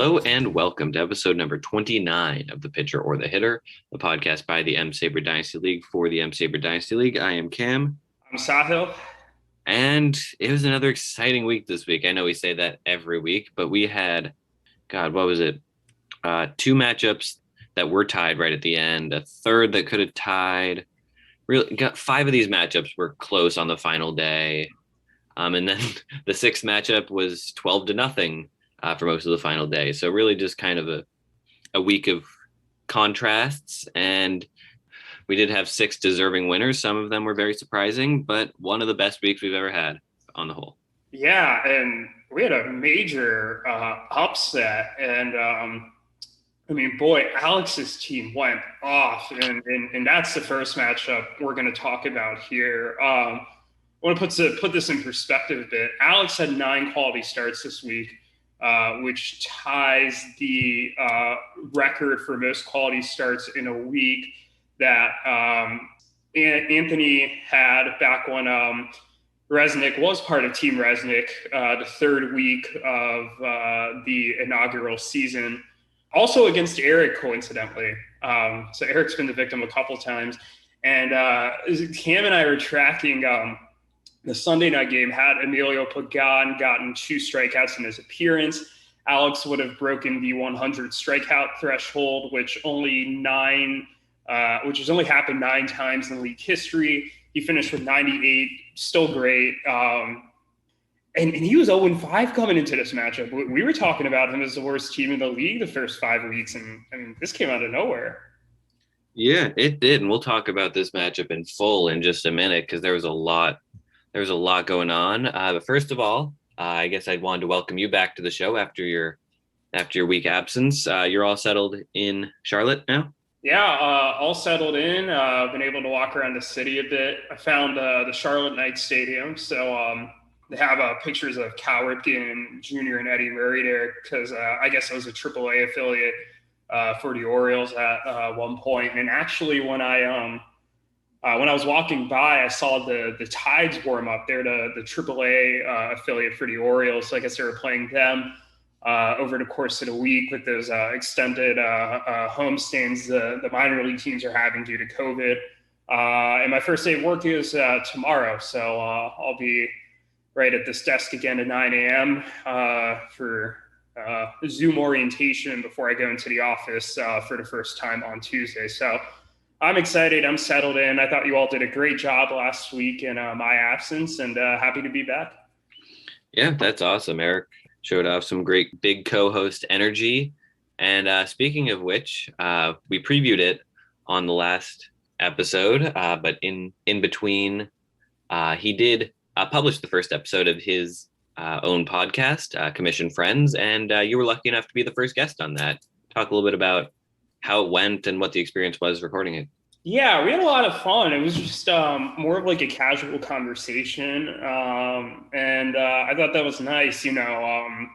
Hello and welcome to episode number 29 of The Pitcher or the Hitter, a podcast by the M-SABR Dynasty League for the M-SABR Dynasty League. I am Cam. I'm Sahil. And it was another exciting week this week. I know we say that every week, but we had, what was it? Two matchups that were tied right at the end, a third that could have tied. Really, got five of these matchups were close on the final day. And then the sixth matchup was 12-0. For most of the final day. So really just kind of a week of contrasts. And we did have six deserving winners. Some of them were very surprising, but one of the best weeks we've ever had on the whole. Yeah, and we had a major upset. And boy, Alex's team went off. And that's the first matchup we're going to talk about here. I want to put this in perspective a bit. Alex had 9 quality starts this week. Which ties the record for most quality starts in a week that Anthony had back when Resnick was part of Team Resnick, the third week of the inaugural season. Also against Erik, coincidentally. So Erik's been the victim a couple times. And Cam and I were tracking the Sunday night game. Had Emilio Pagan gotten 2 strikeouts in his appearance, Alex would have broken the 100 strikeout threshold, which has only happened 9 times in league history. He finished with 98, still great. And he was 0-5 coming into this matchup. We were talking about him as the worst team in the league the first 5 weeks, and this came out of nowhere. Yeah, it did. And we'll talk about this matchup in full in just a minute because there was a lot going on. But first of all, I guess I'd wanted to welcome you back to the show after your week absence. You're all settled in Charlotte now? Yeah, all settled in. I've been able to walk around the city a bit. I found the Charlotte Knights Stadium. So they have pictures of Cal Ripken Jr. and Eddie Murray there because I guess it was a AAA affiliate for the Orioles at one point. And actually, when I was walking by, I saw the Tides warm up. They're the AAA affiliate for the Orioles. So I guess they were playing them over the course of the week with those extended homestands the minor league teams are having due to COVID. And my first day of work is tomorrow. So I'll be right at this desk again at 9 a.m. For Zoom orientation before I go into the office for the first time on Tuesday. So I'm excited. I'm settled in. I thought you all did a great job last week in my absence, and happy to be back. Yeah, that's awesome. Erik showed off some great big co-host energy. And speaking of which, we previewed it on the last episode, but in between, he did publish the first episode of his own podcast, Commission Friends, and you were lucky enough to be the first guest on that. Talk a little bit about how it went and what the experience was recording it. Yeah, we had a lot of fun. It was just more of like a casual conversation. And I thought that was nice, didn't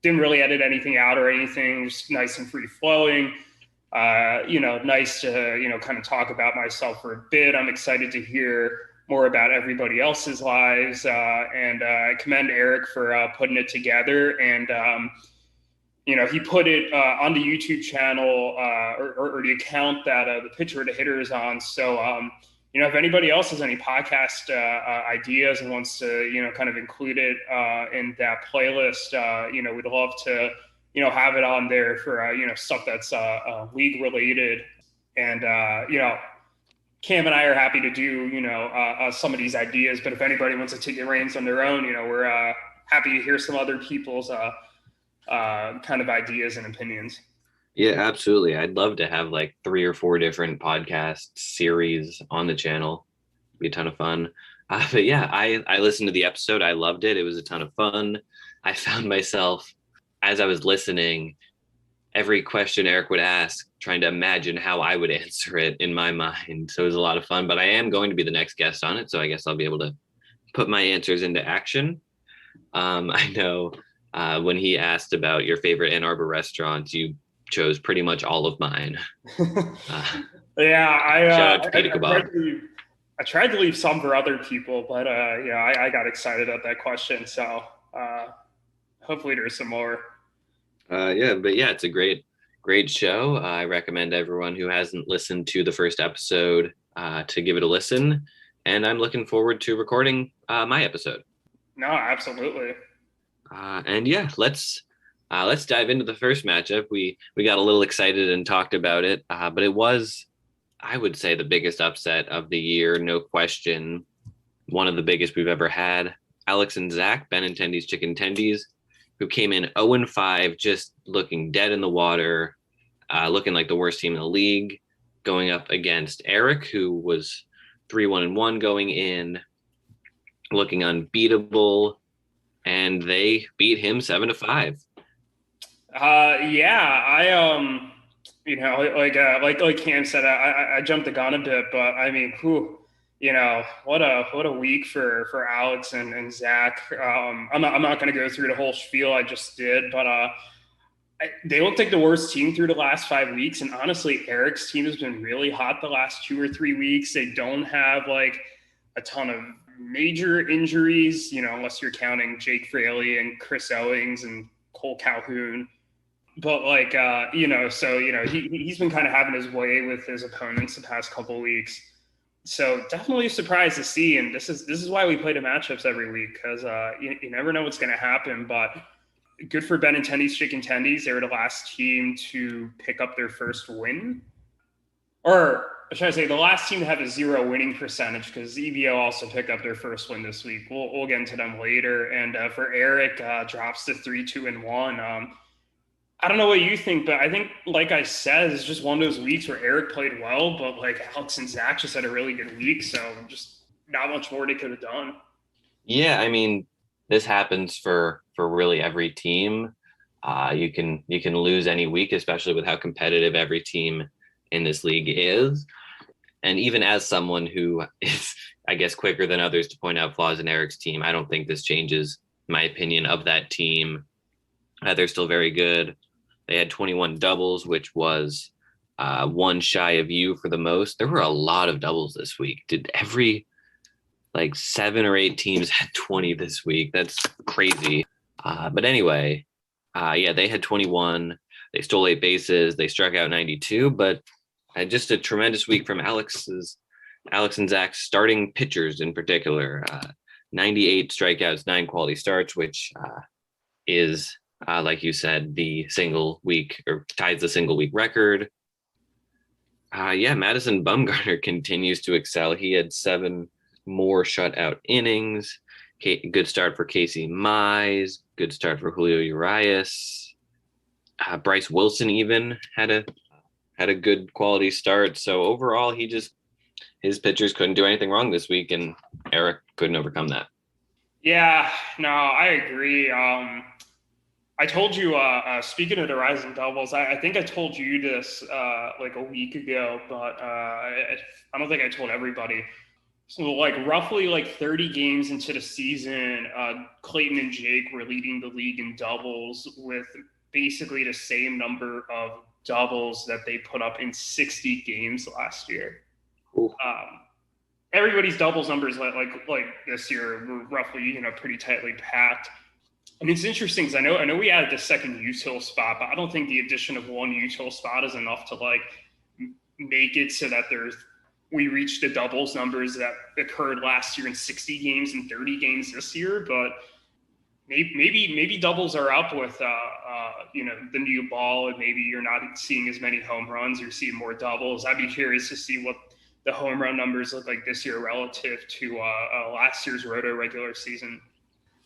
really edit anything out or anything, just nice and free flowing. Nice to, kind of talk about myself for a bit. I'm excited to hear more about everybody else's lives. And I commend Erik for putting it together. And, he put it on the YouTube channel or the account that the Pitcher or the Hitter is on. So, if anybody else has any podcast ideas and wants to, kind of include it in that playlist, we'd love to, have it on there for, stuff that's league related. And, Cam and I are happy to do, some of these ideas. But if anybody wants to take the reins on their own, we're happy to hear some other people's kind of ideas and opinions. Yeah, absolutely. I'd love to have like 3 or 4 different podcast series on the channel. It'd be a ton of fun. But yeah, I listened to the episode. I loved it. It was a ton of fun. I found myself, as I was listening, every question Erik would ask, trying to imagine how I would answer it in my mind. So it was a lot of fun, but I am going to be the next guest on it. So I guess I'll be able to put my answers into action. I know when he asked about your favorite Ann Arbor restaurants, you chose pretty much all of mine. Yeah, shout out to Pita Kebab. I tried to leave some for other people, but I got excited at that question. So hopefully there's some more. It's a great show. I recommend everyone who hasn't listened to the first episode to give it a listen. And I'm looking forward to recording my episode. No, absolutely. Let's dive into the first matchup. We got a little excited and talked about it, but it was, I would say, the biggest upset of the year, no question. One of the biggest we've ever had. Alex and Zach, Benintendi's Chicken Tendies, who came in 0-5, just looking dead in the water, looking like the worst team in the league, going up against Erik, who was 3-1-1 going in, looking unbeatable, and they beat him 7-5. Like Cam said, I jumped the gun a bit, but I mean, what a week for Alex and Zach. I'm not going to go through the whole spiel I just did, but they looked like the worst team through the last 5 weeks. And honestly, Erik's team has been really hot the last 2 or 3 weeks. They don't have like a ton of major injuries, unless you're counting Jake Fraley and Chris Owings and Cole Calhoun. But he's been kind of having his way with his opponents the past couple of weeks. So definitely a surprise to see. And this is why we play the matchups every week, because you never know what's going to happen. But good for Benintendi's Chicken Tendies. They were the last team to pick up their first win. Or should I say the last team to have a 0 winning percentage, because EVO also picked up their first win this week. We'll get into them later. And for Erik, drops to 3-2-1. I don't know what you think, but I think, like I said, it's just one of those weeks where Erik played well, but like Alex and Zach just had a really good week. So just not much more they could have done. Yeah, I mean, this happens for really every team. You can lose any week, especially with how competitive every team in this league is. And even as someone who is, I guess, quicker than others to point out flaws in Erik's team, I don't think this changes my opinion of that team. They're still very good. They had 21 doubles, which was one shy of you for the most. There were a lot of doubles this week. Did every 7 or 8 teams had 20 this week? That's crazy. But anyway, they had 21. They stole 8 bases. They struck out 92, but just a tremendous week from Alex and Zach's starting pitchers in particular. 98 strikeouts, 9 quality starts, which is, like you said, the single week, or ties the single week record. Madison Bumgarner continues to excel. He had 7 more shutout innings. Good start for Casey Mize. Good start for Julio Urias. Bryce Wilson even had a good quality start. So overall, his pitchers couldn't do anything wrong this week, and Erik couldn't overcome that. Yeah, no, I agree. I told you, speaking of the rising doubles, I think I told you this like a week ago, but I don't think I told everybody. So roughly 30 games into the season, Clayton and Jake were leading the league in doubles with basically the same number of doubles that they put up in 60 games last year. Everybody's doubles numbers like this year were roughly, pretty tightly packed. And it's interesting because I know we added the second util spot, but I don't think the addition of one util spot is enough to make it so that we reach the doubles numbers that occurred last year in 60 games and 30 games this year. But maybe doubles are up with the new ball, and maybe you're not seeing as many home runs, you're seeing more doubles. I'd be curious to see what the home run numbers look like this year relative to last year's Roto regular season.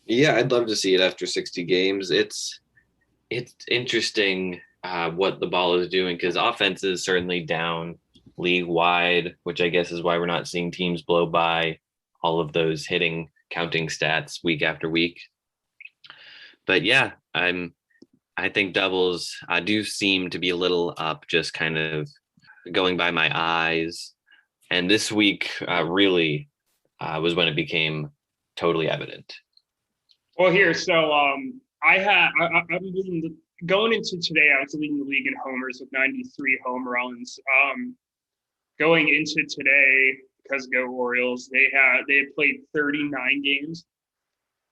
Yeah, I'd love to see it after 60 games. It's interesting what the ball is doing, because offense is certainly down league wide, which I guess is why we're not seeing teams blow by all of those hitting counting stats week after week. But yeah, I think doubles do seem to be a little up, just kind of going by my eyes. And this week really was when it became totally evident. Well, I'm leading going into today. I was leading the league in homers with 93 home runs. Going into today, because go Orioles, they had played 39 games,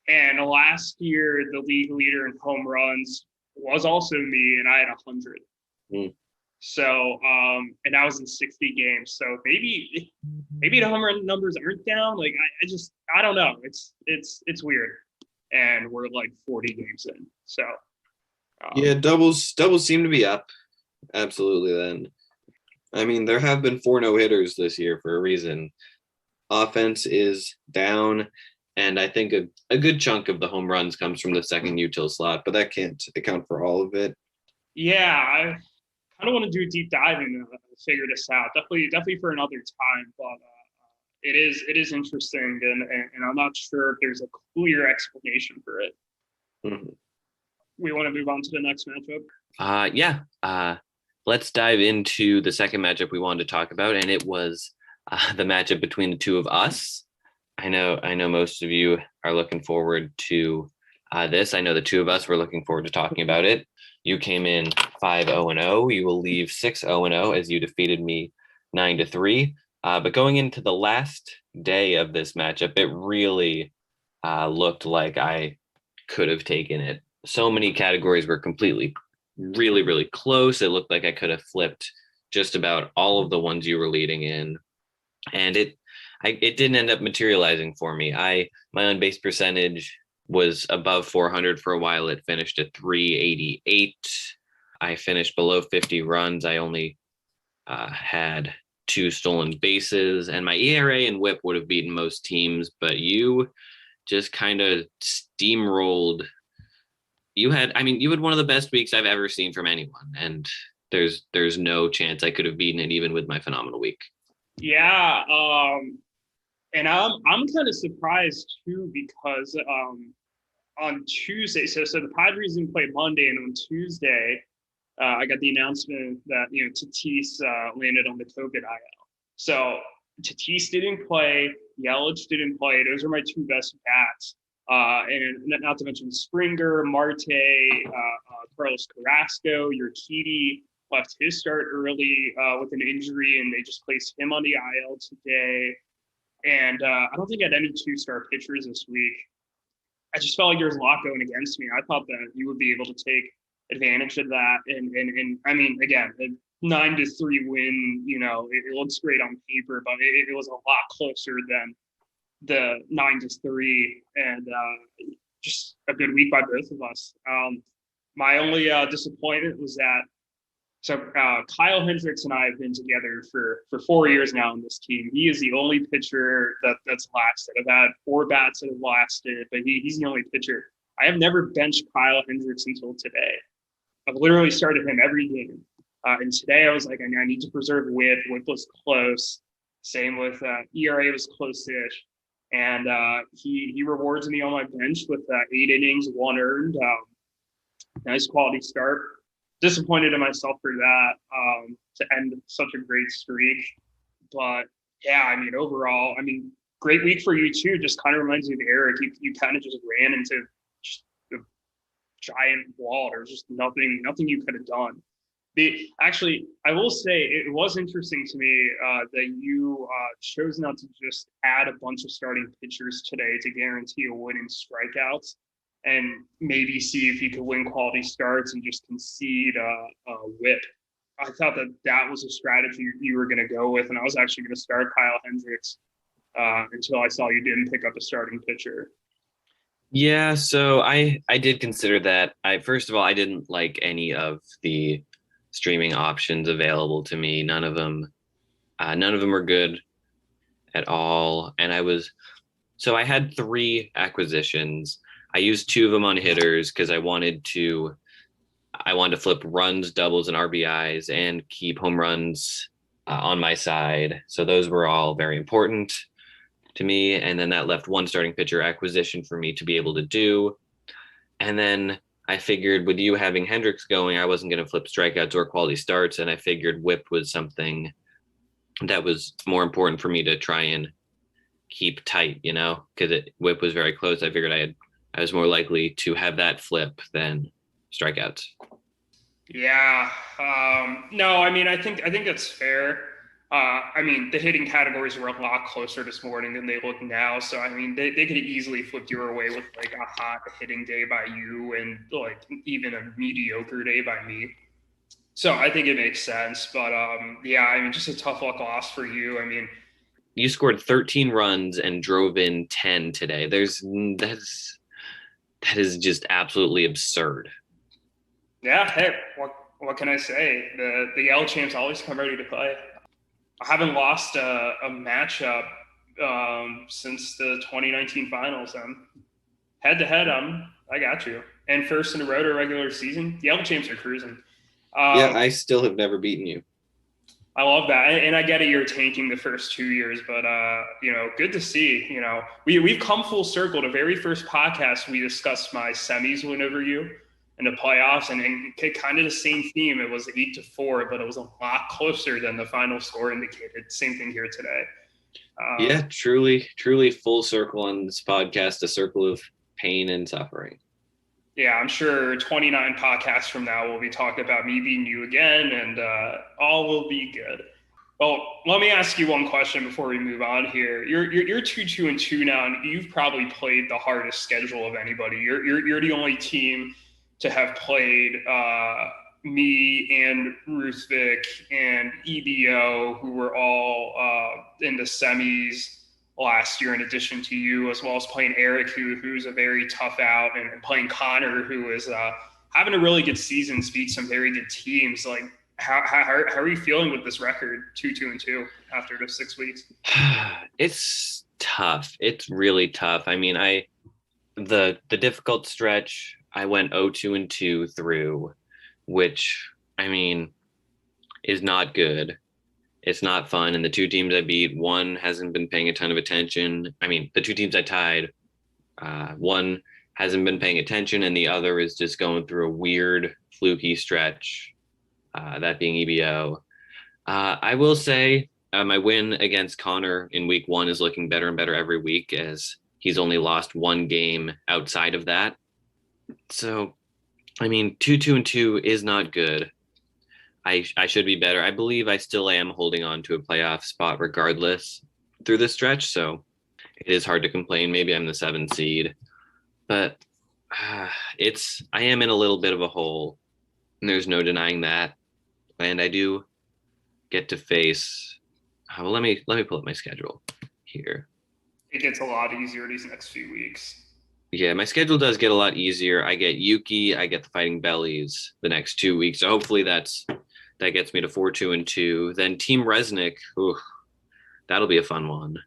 and last year the league leader in home runs was also me, and I had 100. Mm. So, and I was in 60 games. So maybe the home run numbers aren't down. Like I don't know. It's weird, and we're like 40 games in. So, Yeah, doubles seem to be up. Absolutely. Then, I mean, there have been 4 no-hitters this year for a reason. Offense is down, and I think a good chunk of the home runs comes from the second util slot, but that can't account for all of it. yeah, I kind of want to do a deep dive and figure this out. Definitely for another time. But it is interesting, and I'm not sure if there's a clear explanation for it. Mm-hmm. We want to move on to the next matchup. Yeah. Let's dive into the second matchup we wanted to talk about, and it was the matchup between the two of us. I know most of you are looking forward to this. I know the two of us were looking forward to talking about it. You came in 5-0-0. You will leave 6-0-0 as you defeated me 9-3. But going into the last day of this matchup, it really looked like I could have taken it. So many categories were completely, really, really close. It looked like I could have flipped just about all of the ones you were leading in. And it didn't end up materializing for me. My on base percentage was above 400 for a while. It finished at 388. I finished below 50 runs. I only had 2 stolen bases, and my ERA and WHIP would have beaten most teams, but you just kind of steamrolled. You had one of the best weeks I've ever seen from anyone, and there's no chance I could have beaten it even with my phenomenal week. Yeah, and I'm kind of surprised too because on Tuesday, so the Padres didn't play Monday, and on Tuesday, I got the announcement that Tatis landed on the COVID IL. So Tatis didn't play, Yelich didn't play. Those are my 2 best bats. And not to mention Springer, Marte, Carlos Carrasco, Urquidy left his start early with an injury, and they just placed him on the IL today. And I don't think I had any 2-star pitchers this week. I just felt like there was a lot going against me. I thought that you would be able to take advantage of that. And I mean, again, 9-3 win, it looks great on paper, but it was a lot closer than the 9-3, and just a good week by both of us. My only disappointment was that Kyle Hendricks and I have been together for 4 years now on this team. He is the only pitcher that's lasted. I've had 4 bats that have lasted, but he's the only pitcher. I have never benched Kyle Hendricks until today. I've literally started him every game. And today I was like, I need to preserve WHIP. WHIP was close. Same with ERA was close-ish. And he rewards me on my bench with 8 innings, 1 earned. Nice quality start. Disappointed in myself for that to end such a great streak. But yeah, I mean, overall, great week for you too. Just kind of reminds me of Erik. You kind of just ran into just the giant wall. There's just nothing you could have done. Actually, I will say it was interesting to me that you chose not to just add a bunch of starting pitchers today to guarantee a win in strikeouts, and maybe see if you could win quality starts and just concede WHIP. I thought that was a strategy you were going to go with, and I was actually going to start Kyle Hendricks until I saw you didn't pick up a starting pitcher. Yeah, so I did consider that. First of all, I didn't like any of the streaming options available to me. None of them were good at all. And I had 3 acquisitions. I used 2 of them on hitters because I wanted to flip runs, doubles, and RBIs and keep home runs on my side. So those were all very important to me. And then that left 1 starting pitcher acquisition for me to be able to do. And then I figured with you having Hendricks going, I wasn't going to flip strikeouts or quality starts. And I figured WHIP was something that was more important for me to try and keep tight, because WHIP was very close. I figured I was more likely to have that flip than strikeouts. Yeah. No, I think that's fair. I mean, the hitting categories were a lot closer this morning than they look now. So, I mean, they could have easily flipped your way with like a hot hitting day by you and like even a mediocre day by me. So I think it makes sense. But yeah, I mean, just a tough luck loss for you. I mean, You scored 13 runs and drove in 10 today. That is just absolutely absurd. yeah, hey, what can I say? The Yell champs always come ready to play. I haven't lost a matchup since the 2019 finals. Head to head, I got you. And first in a row to regular season, the Yell champs are cruising. Yeah, I still have never beaten you. I love that, and I get it. You're tanking the first 2 years, but good to see. We've come full circle. The very first podcast we discussed my semis win over you in the playoffs, and kind of the same theme. It was 8-4, but it was a lot closer than the final score indicated. Same thing here today. Yeah, truly full circle on this podcast, a circle of pain and suffering. Yeah, I'm sure 29 podcasts from now we'll be talking about me beating you again, and all will be good. Well, let me ask you one question before we move on here. You're 2-2-2 now, and you've probably played the hardest schedule of anybody. You're the only team to have played me and Ruthvik and EBO, who were all in the semis last year, in addition to you, as well as playing Erik, who's a very tough out, and playing Conor, who is having a really good season, beat some very good teams. Like, how are you feeling with this record, 2-2-2, after the 6 weeks? It's tough. It's really tough. I mean, the difficult stretch, I went 0-2-2 through, which, I mean, is not good. It's not fun. And the two teams I beat, one hasn't been paying a ton of attention. I mean, the two teams I tied, one hasn't been paying attention, and the other is just going through a weird, fluky stretch, that being EBO. I will say my win against Conor in week 1 is looking better and better every week, as he's only lost one game outside of that. So, I mean, 2-2-2 is not good. I should be better. I believe I still am holding on to a playoff spot regardless through this stretch, so it is hard to complain. Maybe I'm the 7th seed, but I am in a little bit of a hole, and there's no denying that. And I do get to face. Well, let me pull up my schedule here. It gets a lot easier these next few weeks. Yeah, my schedule does get a lot easier. I get Yuki, I get the Fighting Bellies the next 2 weeks. So hopefully that gets me to 4-2-2. Then Team Resnick, that'll be a fun one.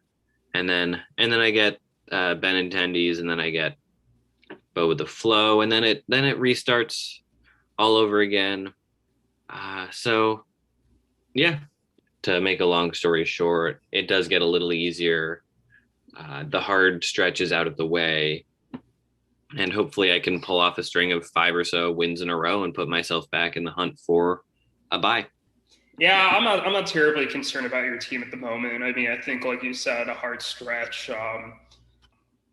And then I get Benintendies, and then I get Bow with the Flow, and then it restarts all over again. So yeah, to make a long story short, it does get a little easier. The hard stretch is out of the way, and hopefully I can pull off a string of 5 or so wins in a row and put myself back in the hunt for a bye. Yeah, I'm not terribly concerned about your team at the moment. I mean, I think, like you said, a hard stretch.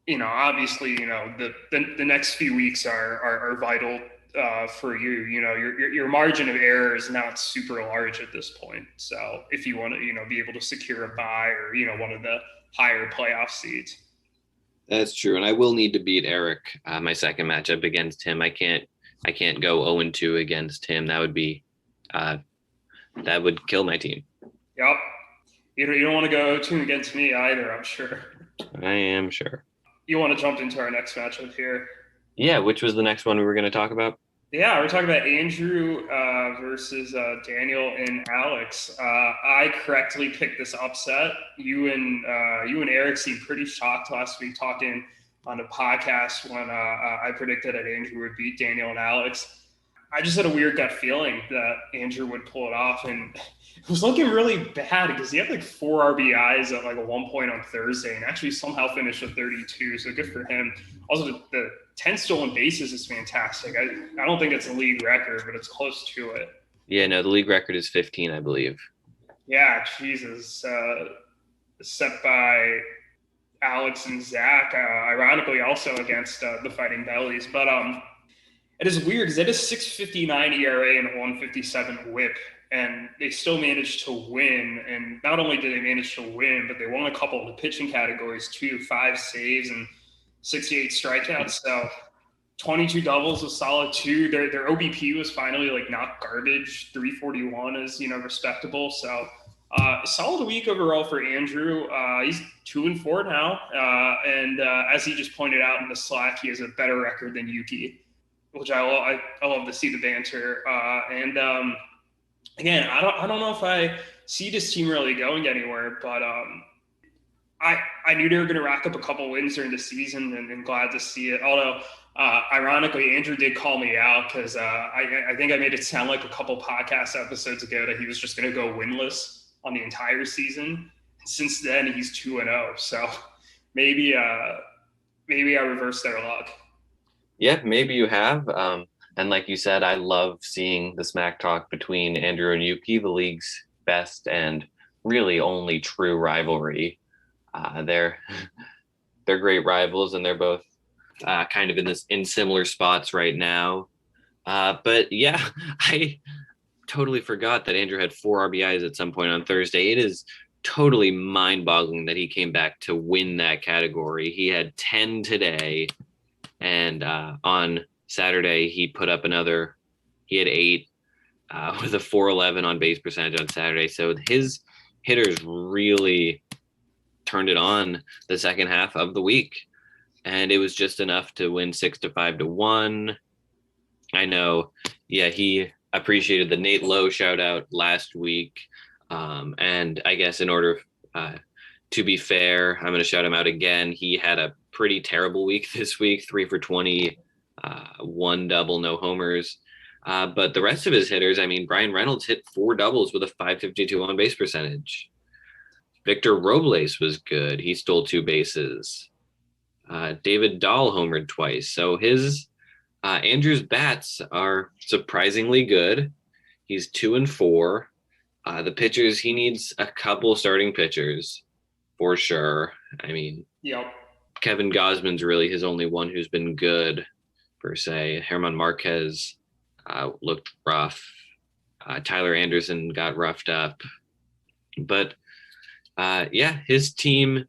Obviously, the next few weeks are vital for you. Your margin of error is not super large at this point. So if you want to, be able to secure a bye or one of the higher playoff seeds. That's true, and I will need to beat Erik my second matchup against him. I can't go 0-2 against him. That would be that would kill my team. Yep. You don't want to go 2 against me either, I'm sure. I am sure. You want to jump into our next matchup here? Yeah, which was the next one we were going to talk about? Yeah, we're talking about Andrew versus Daniel and Alex. I correctly picked this upset. You and Erik seemed pretty shocked last week talking on the podcast when I predicted that Andrew would beat Daniel and Alex. I just had a weird gut feeling that Andrew would pull it off, and it was looking really bad because he had like 4 RBIs at like one point on Thursday, and actually somehow finished with 32. So good for him. Also, the 10 stolen bases is fantastic. I don't think it's a league record, but it's close to it. Yeah, no, the league record is 15, I believe. Yeah, Jesus. Set by Alex and Zach, ironically also against the Fighting Bellies. But it is weird because it is 6.59 ERA and 1.57 WHIP and they still managed to win. And not only did they manage to win, but they won a couple of the pitching categories too, 5 saves and 68 strikeouts. So 22 doubles was solid too. Their OBP was finally like not garbage. 341 is, respectable. So solid week overall for Andrew. He's 2-4 now. And as he just pointed out in the Slack, he has a better record than Yuki, which I love to see the banter. Again, I don't know if I see this team really going anywhere, but I knew they were going to rack up a couple wins during the season, and glad to see it. Although, ironically, Andrew did call me out because I think I made it sound like a couple podcast episodes ago that he was just going to go winless on the entire season. Since then, he's 2-0. So maybe I reversed their luck. Yeah, maybe you have. And like you said, I love seeing the smack talk between Andrew and Yuki, the league's best and really only true rivalry. They're great rivals, and they're both kind of in similar spots right now. But yeah, I totally forgot that Andrew had 4 RBIs at some point on Thursday. It is totally mind-boggling that he came back to win that category. He had 10 today, and on Saturday he put up he had 8 with a 411 on base percentage on Saturday. So his hitters really turned it on the second half of the week, and it was just enough to win 6-5-1. I know. Yeah, he appreciated the Nate Lowe shout out last week. And I guess in order to be fair, I'm going to shout him out again. He had a pretty terrible week this week, 3 for 20, 1 double, no homers. But the rest of his hitters, I mean, Brian Reynolds hit 4 doubles with a .552 on base percentage. Victor Robles was good. He stole 2 bases. David Dahl homered twice. So Andrew's bats are surprisingly good. He's 2-4. The pitchers, he needs a couple starting pitchers for sure. I mean, yep. Kevin Gausman's really his only one who's been good per se. Herman Marquez looked rough. Tyler Anderson got roughed up. But yeah, his team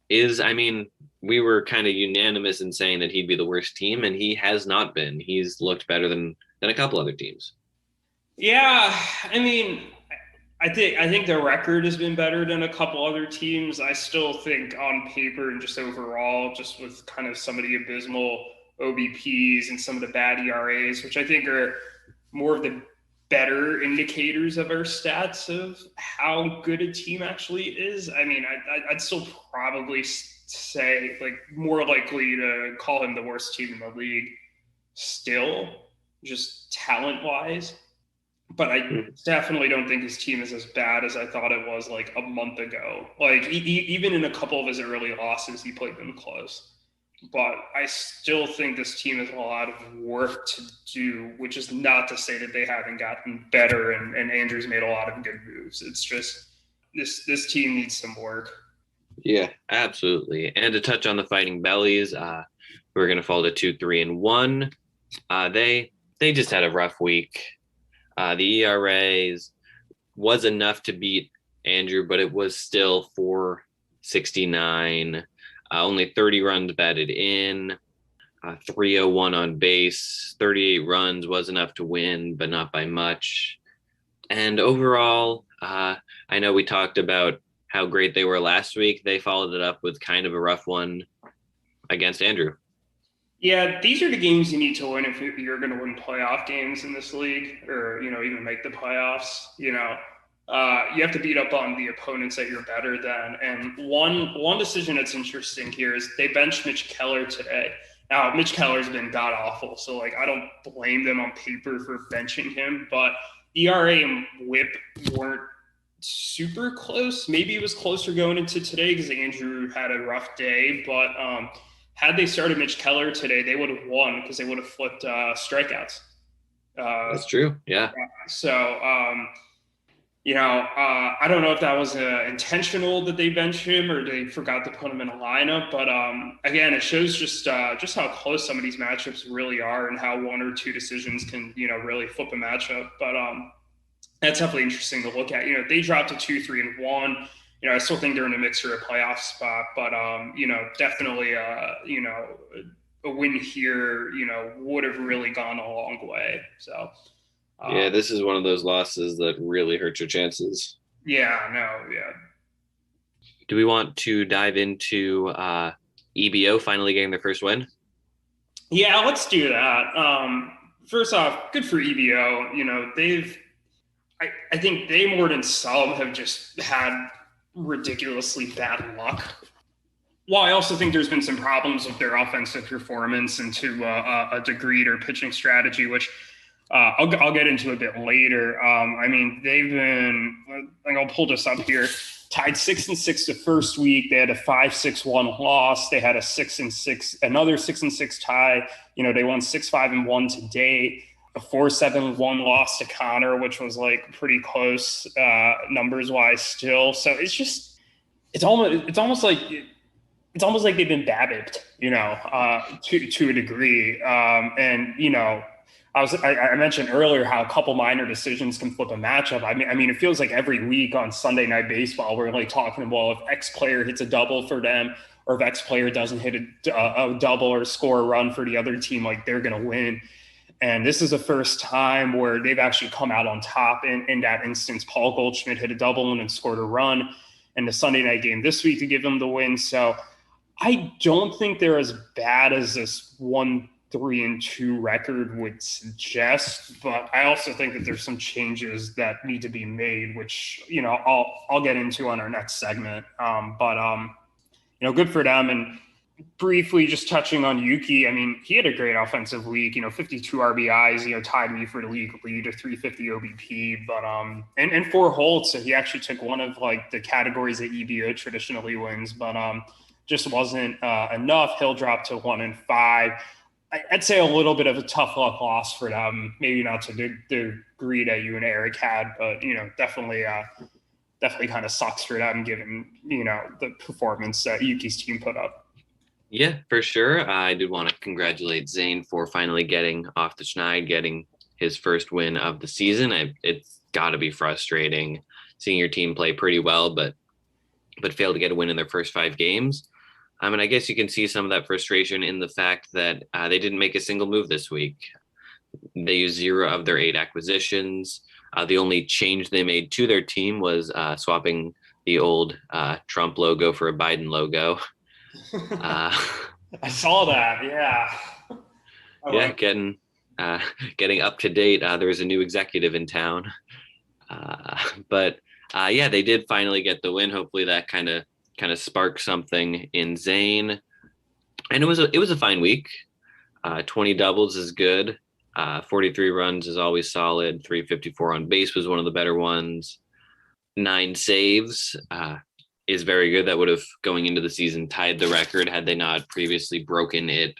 is, I mean, we were kind of unanimous in saying that he'd be the worst team, and he has not been. He's looked better than a couple other teams. Yeah, I mean, I think their record has been better than a couple other teams. I still think on paper and just overall, just with kind of some of the abysmal OBPs and some of the bad ERAs, which I think are more of the better indicators of our stats of how good a team actually is. I mean, I'd still probably say, like, more likely to call him the worst team in the league still, just talent-wise. But I definitely don't think his team is as bad as I thought it was like a month ago. Like, even in a couple of his early losses, he played them close. But I still think this team has a lot of work to do, which is not to say that they haven't gotten better and Andrew's made a lot of good moves. It's just this team needs some work. Yeah, absolutely. And to touch on the Fighting Bellies, we're going to fall to 2-3-1. They just had a rough week. The ERAs was enough to beat Andrew, but it was still 4.69. Only 30 runs batted in, 301 on base, 38 runs was enough to win, but not by much. And overall, I know we talked about how great they were last week. They followed it up with kind of a rough one against Andrew. Yeah, these are the games you need to win if you're going to win playoff games in this league, or, even make the playoffs. You have to beat up on the opponents that you're better than. And one decision that's interesting here is they benched Mitch Keller today. Now, Mitch Keller's been god-awful, so, I don't blame them on paper for benching him, but ERA and WHIP weren't super close. Maybe it was closer going into today because Andrew had a rough day, but had they started Mitch Keller today, they would have won because they would have flipped strikeouts. That's true. Yeah. So, I don't know if that was intentional that they benched him or they forgot to put him in a lineup. But again, it shows just how close some of these matchups really are and how one or two decisions can, really flip a matchup. But that's definitely interesting to look at. They dropped to 2-3-1. I still think they're in the mix for a playoff spot, but definitely a win here, would have really gone a long way. So Yeah, this is one of those losses that really hurt your chances. yeah, no, yeah. Do we want to dive into EBO finally getting their first win? Yeah, let's do that. First off, good for EBO. I think they more than some have just had ridiculously bad luck. Well, I also think there's been some problems with their offensive performance and to a degree their pitching strategy, which I'll get into a bit later. They've been, I'll pull this up here, tied 6-6 the first week. They had a 5-6-1 loss. They had a 6-6, another 6-6 tie. They won 6-5-1 to date. A 4-7-1 loss to Conor, which was like pretty close numbers wise still. So it's almost like they've been babbitt, to a degree. I mentioned earlier how a couple minor decisions can flip a matchup. It feels like every week on Sunday Night Baseball, we're like talking about if X player hits a double for them, or if X player doesn't hit a double or score a run for the other team, like they're going to win. And this is the first time where they've actually come out on top. In that instance, Paul Goldschmidt hit a double and scored a run in the Sunday night game this week to give them the win. So I don't think they're as bad as this 1-3-2 record would suggest, but I also think that there's some changes that need to be made, which I'll get into on our next segment. Good for them. And briefly, just touching on Yuki, he had a great offensive week. 52 RBIs. Tied me for the league lead, a 350 OBP, but and 4 holds. So he actually took one of like the categories that EBO traditionally wins, but just wasn't enough. He'll drop to 1-5. I'd say a little bit of a tough luck loss for them. Maybe not to the degree that you and Erik had, but definitely kind of sucks for them given the performance that Yuki's team put up. Yeah, for sure. I did want to congratulate Zane for finally getting off the schneid, getting his first win of the season. It's got to be frustrating seeing your team play pretty well, but fail to get a win in their first 5 games. I guess you can see some of that frustration in the fact that they didn't make a single move this week. They used 0 of their 8 acquisitions. The only change they made to their team was swapping the old Trump logo for a Biden logo. I saw that. Yeah. Getting up to date. There was a new executive in town, but they did finally get the win. Hopefully that kind of sparked something in Zane. And it was a fine week. 20 doubles is good. 43 runs is always solid. 354 on base was one of the better ones. 9 saves. Is very good. That would have, going into the season, tied the record had they not previously broken it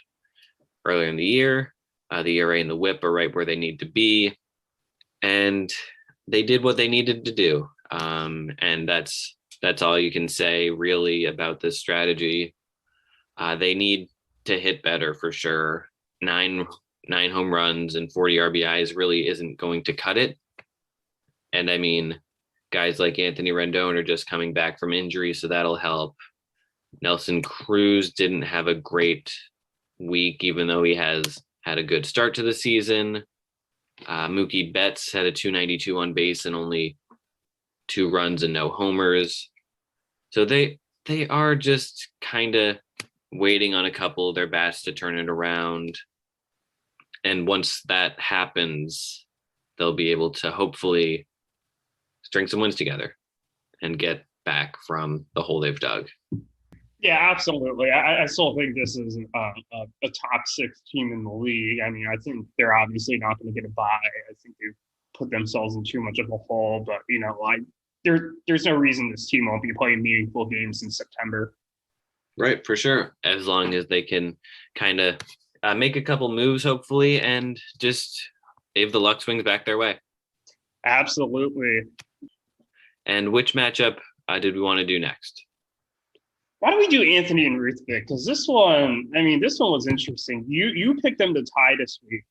earlier in the year. The ERA and the WHIP are right where they need to be. And they did what they needed to do. And that's all you can say really about this strategy. They need to hit better for sure. 9 home runs and 40 RBIs really isn't going to cut it. And guys like Anthony Rendon are just coming back from injury, so that'll help. Nelson Cruz didn't have a great week, even though he has had a good start to the season. Mookie Betts had a 292 on base and only 2 runs and no homers. So they are just kind of waiting on a couple of their bats to turn it around. And once that happens, they'll be able to hopefully string some wins together and get back from the hole they've dug. Yeah, absolutely. I still think this is a top 6 team in the league. I think they're obviously not going to get a bye. I think they've put themselves in too much of a hole, but there's no reason this team won't be playing meaningful games in September. Right, for sure. As long as they can kind of make a couple moves, hopefully, and just if the luck swings back their way. Absolutely. And which matchup did we want to do next? Why don't we do Anthony and Ruthvik? Because this one was interesting. You picked them to tie this week.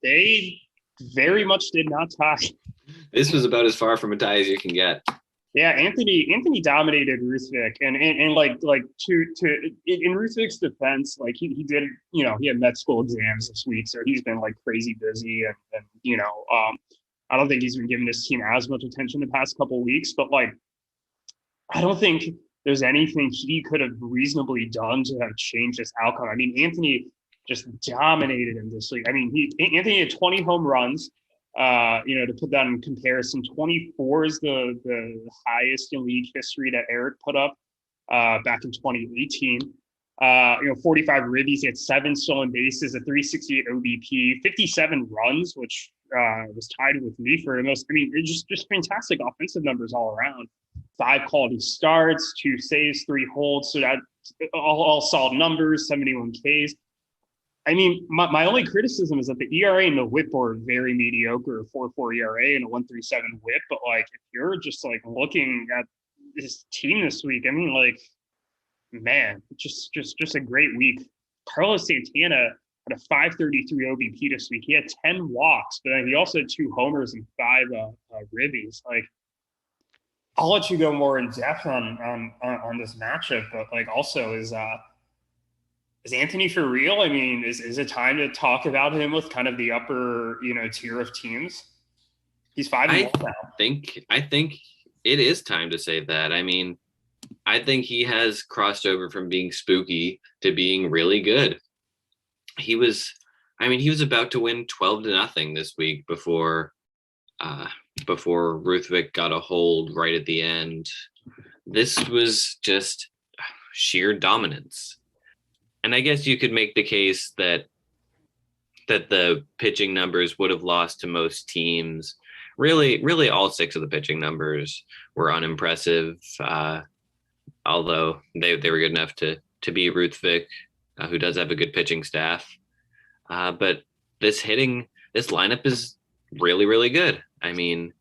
They very much did not tie. This was about as far from a tie as you can get. Yeah, Anthony dominated Ruthvik, and like to in Ruthvik's defense, like he did, he had med school exams this week, so he's been like crazy busy, and I don't think he's been giving his team as much attention the past couple of weeks, but like I don't think there's anything he could have reasonably done to have changed this outcome. I mean, Anthony just dominated him this week. I mean, Anthony had 20 home runs. To put that in comparison, 24 is the highest in league history that Erik put up back in 2018. 45 ribbies, he had 7 stolen bases, a 368 OBP, 57 runs, which was tied with me for the most. I mean, it's just fantastic offensive numbers all around. 5 quality starts, 2 saves, 3 holds. So that all solid numbers, 71 Ks. I mean, my only criticism is that the ERA and the WHIP were very mediocre, 4.4 ERA and a 1.37 WHIP. But like, if you're just like looking at this team this week, I mean, like, man, just a great week. Carlos Santana had a 533 OBP this week. He had 10 walks, but he also had 2 homers and 5 ribbies. Like, I'll let you go more in depth on this matchup, but like, also is Anthony for real? I mean, is it time to talk about him with kind of the upper, tier of teams? He's 5-1 now. I think it is time to say that. I mean, I think he has crossed over from being spooky to being really good. He was about to win 12-0 this week before Ruthvik got a hold right at the end. This was just sheer dominance. And I guess you could make the case that the pitching numbers would have lost to most teams. Really all 6 of the pitching numbers were unimpressive, although they were good enough to beat Ruthvik, who does have a good pitching staff. But this lineup is really, really good. I mean,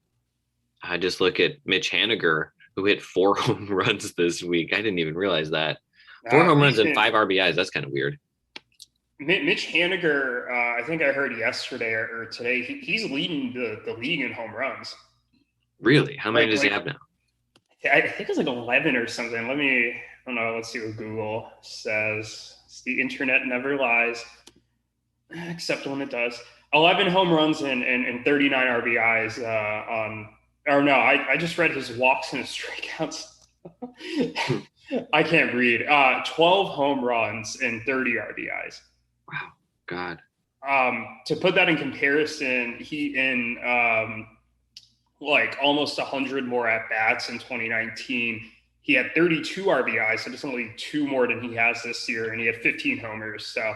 I just look at Mitch Haniger, who hit 4 home runs this week. I didn't even realize that. 4 home runs and 5 RBIs. That's kind of weird. Mitch Haniger, I think I heard yesterday or today, he's leading the league in home runs. Really? How many does he have now? I think it's like 11 or something. Let's see what Google says. The internet never lies, except when it does. 11 home runs and 39 RBIs I just read his walks and his strikeouts. I can't read. 12 home runs and 30 RBIs. Wow. God. To put that in comparison, he in almost 100 more at bats in 2019. He had 32 RBIs, so just only 2 more than he has this year, and he had 15 homers. So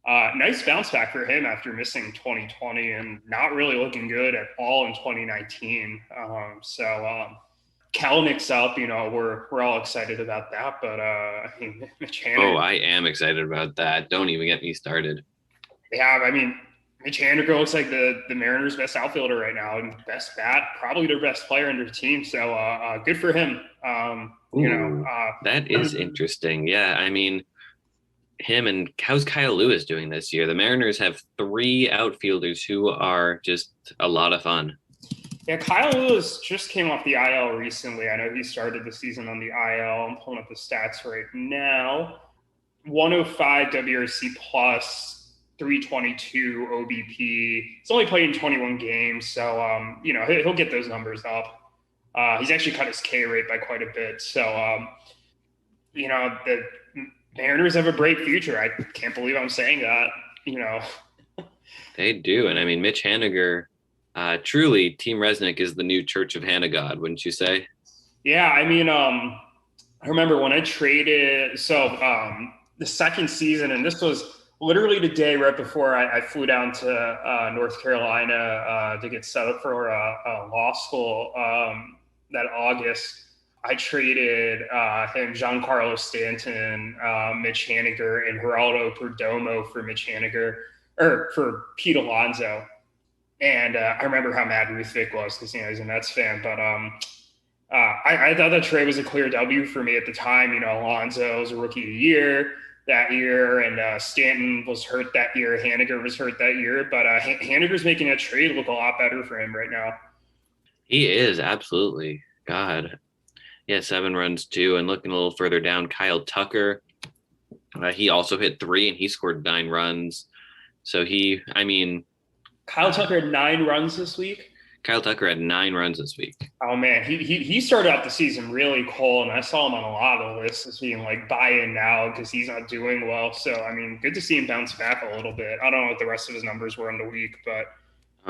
nice bounce back for him after missing 2020 and not really looking good at all in 2019. Kalanick's up, we're all excited about that, but Mitch Haniger. Oh, I am excited about that. Don't even get me started. Yeah, I mean, Mitch Haniger looks like the Mariners' best outfielder right now and best bat, probably their best player in their team. So good for him. That is interesting. Yeah, I mean, him and how's Kyle Lewis doing this year? The Mariners have 3 outfielders who are just a lot of fun. Yeah, Kyle Lewis just came off the IL recently. I know he started the season on the IL. I'm pulling up the stats right now. 105 WRC plus, 322 OBP. He's only played in 21 games, so he'll get those numbers up. He's actually cut his K rate by quite a bit. So the Mariners have a bright future. I can't believe I'm saying that. They do, and I mean Mitch Haniger. Truly, Team Resnick is the new Church of Hanigod, wouldn't you say? Yeah, I mean, I remember when I traded. So the second season, and this was literally the day right before I flew down to North Carolina to get set up for law school that August. I traded him, Giancarlo Stanton, Mitch Haniger, and Geraldo Perdomo for Mitch Haniger, or for Pete Alonso. And I remember how mad Ruthvik was because he's a Mets fan. But I thought that trade was a clear W for me at the time. Alonso was a rookie of the year. that year, and Stanton was hurt that year. Hanigod was hurt that year, but Hanniger's making that trade look a lot better for him right now. He is, absolutely. God. Yeah, 7 runs too. And looking a little further down, Kyle Tucker, he also hit 3 and he scored 9 runs. So Kyle Tucker had 9 runs this week. Kyle Tucker had 9 runs this week. Oh man, he started out the season really cold, and I saw him on a lot of the lists as being like buy in now because he's not doing well. So good to see him bounce back a little bit. I don't know what the rest of his numbers were in the week, but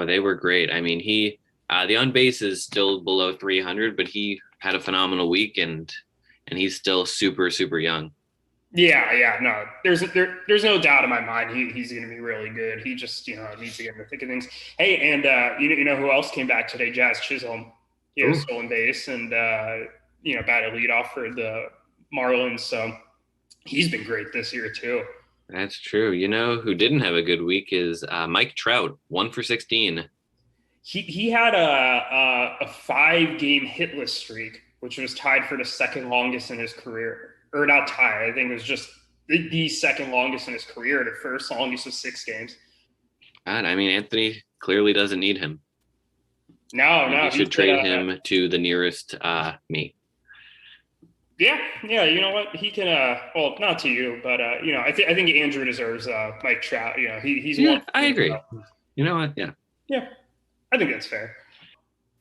they were great. He the on base is still below 300, but he had a phenomenal week, and he's still super, super young. Yeah, no, there's no doubt in my mind he's going to be really good. He just needs to get in the thick of things. Hey, and you know who else came back today? Jazz Chisholm. He was stolen base and batted leadoff for the Marlins. So he's been great this year too. That's true. You know who didn't have a good week is Mike Trout, 1 for 16. He had a 5-game hitless streak, which was tied for the second longest in his career. Or not tied. I think it was just the second longest in his career. The first longest was 6 games. God, Anthony clearly doesn't need him. No. You should trade him to the nearest me. Yeah. You know what? He can. Well, not to you, but I think Andrew deserves Mike Trout. He's one. I agree. You know what? Yeah. Yeah, I think that's fair.